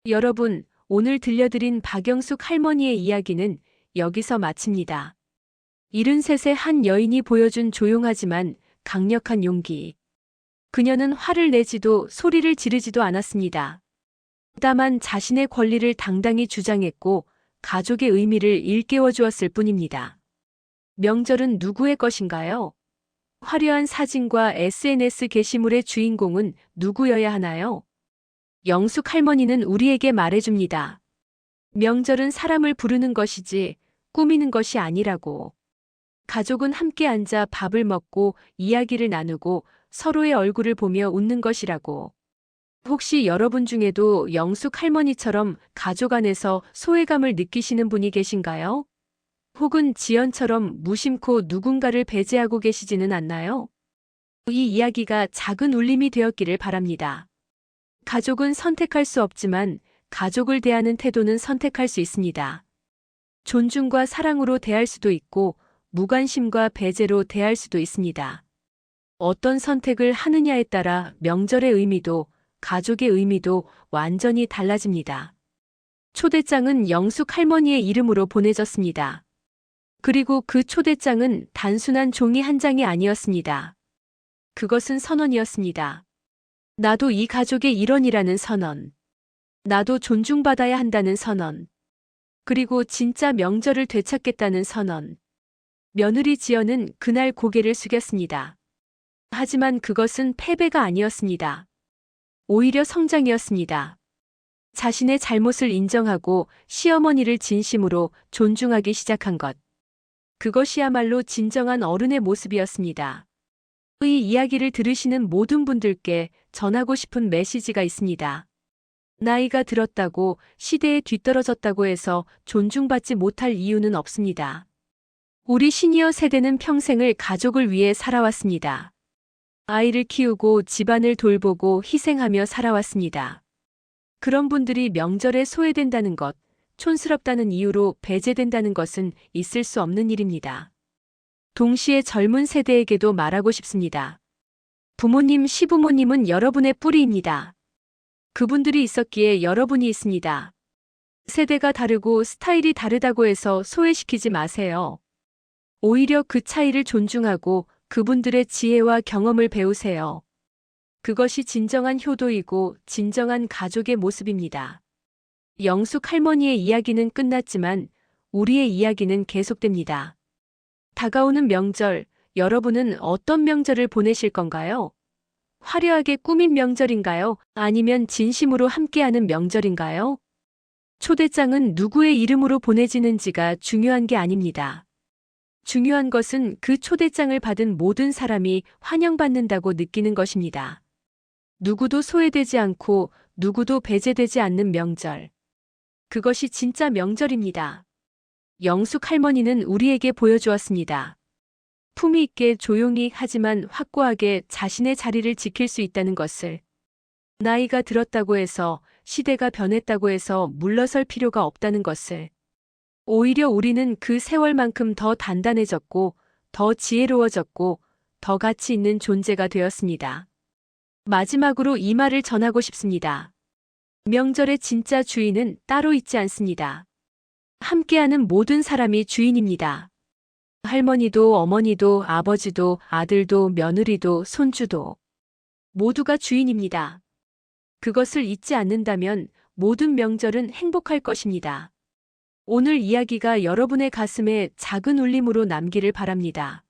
여러분, 오늘 들려드린 박영숙 할머니의 이야기는 여기서 마칩니다. 73의 한 여인이 보여준 조용하지만 강력한 용기. 그녀는 화를 내지도 소리를 지르지도 않았습니다. 다만 자신의 권리를 당당히 주장했고 가족의 의미를 일깨워 주었을 뿐입니다. 명절은 누구의 것인가요? 화려한 사진과 SNS 게시물의 주인공은 누구여야 하나요? 영숙 할머니는 우리에게 말해줍니다. 명절은 사람을 부르는 것이지 꾸미는 것이 아니라고. 가족은 함께 앉아 밥을 먹고 이야기를 나누고 서로의 얼굴을 보며 웃는 것이라고. 혹시 여러분 중에도 영숙 할머니처럼 가족 안에서 소외감을 느끼시는 분이 계신가요? 혹은 지연처럼 무심코 누군가를 배제하고 계시지는 않나요? 이 이야기가 작은 울림이 되었기를 바랍니다. 가족은 선택할 수 없지만 가족을 대하는 태도는 선택할 수 있습니다. 존중과 사랑으로 대할 수도 있고 무관심과 배제로 대할 수도 있습니다. 어떤 선택을 하느냐에 따라 명절의 의미도 가족의 의미도 완전히 달라집니다. 초대장은 영숙 할머니의 이름으로 보내졌습니다. 그리고 그 초대장은 단순한 종이 한 장이 아니었습니다. 그것은 선언이었습니다. 나도 이 가족의 일원이라는 선언. 나도 존중받아야 한다는 선언. 그리고 진짜 명절을 되찾겠다는 선언. 며느리 지연은 그날 고개를 숙였습니다. 하지만 그것은 패배가 아니었습니다. 오히려 성장이었습니다. 자신의 잘못을 인정하고 시어머니를 진심으로 존중하기 시작한 것. 그것이야말로 진정한 어른의 모습이었습니다. 이 이야기를 들으시는 모든 분들께 전하고 싶은 메시지가 있습니다. 나이가 들었다고 시대에 뒤떨어졌다고 해서 존중받지 못할 이유는 없습니다. 우리 시니어 세대는 평생을 가족을 위해 살아왔습니다. 아이를 키우고 집안을 돌보고 희생하며 살아왔습니다. 그런 분들이 명절에 소외된다는 것, 촌스럽다는 이유로 배제된다는 것은 있을 수 없는 일입니다. 동시에 젊은 세대에게도 말하고 싶습니다. 부모님, 시부모님은 여러분의 뿌리입니다. 그분들이 있었기에 여러분이 있습니다. 세대가 다르고 스타일이 다르다고 해서 소외시키지 마세요. 오히려 그 차이를 존중하고 그분들의 지혜와 경험을 배우세요. 그것이 진정한 효도이고 진정한 가족의 모습입니다. 영숙 할머니의 이야기는 끝났지만 우리의 이야기는 계속됩니다. 다가오는 명절, 여러분은 어떤 명절을 보내실 건가요? 화려하게 꾸민 명절인가요? 아니면 진심으로 함께하는 명절인가요? 초대장은 누구의 이름으로 보내지는지가 중요한 게 아닙니다. 중요한 것은 그 초대장을 받은 모든 사람이 환영받는다고 느끼는 것입니다. 누구도 소외되지 않고 누구도 배제되지 않는 명절. 그것이 진짜 명절입니다. 영숙 할머니는 우리에게 보여주었습니다. 품위 있게 조용히 하지만 확고하게 자신의 자리를 지킬 수 있다는 것을. 나이가 들었다고 해서, 시대가 변했다고 해서 물러설 필요가 없다는 것을. 오히려 우리는 그 세월만큼 더 단단해졌고, 더 지혜로워졌고, 더 가치 있는 존재가 되었습니다. 마지막으로 이 말을 전하고 싶습니다. 명절의 진짜 주인은 따로 있지 않습니다. 함께하는 모든 사람이 주인입니다. 할머니도 어머니도 아버지도 아들도 며느리도 손주도 모두가 주인입니다. 그것을 잊지 않는다면 모든 명절은 행복할 것입니다. 오늘 이야기가 여러분의 가슴에 작은 울림으로 남기를 바랍니다.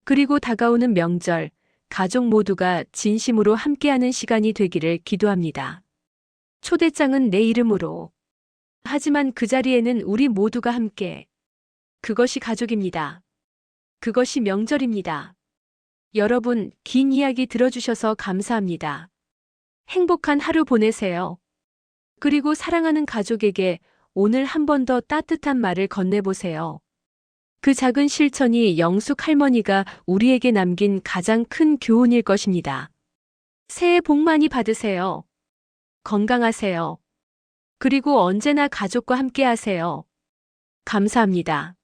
그리고 다가오는 명절, 가족 모두가 진심으로 함께하는 시간이 되기를 기도합니다. 초대장은 내 이름으로. 하지만 그 자리에는 우리 모두가 함께. 그것이 가족입니다. 그것이 명절입니다. 여러분, 긴 이야기 들어주셔서 감사합니다. 행복한 하루 보내세요. 그리고 사랑하는 가족에게 오늘 한 번 더 따뜻한 말을 건네보세요. 그 작은 실천이 영숙 할머니가 우리에게 남긴 가장 큰 교훈일 것입니다. 새해 복 많이 받으세요. 건강하세요. 그리고 언제나 가족과 함께 하세요. 감사합니다.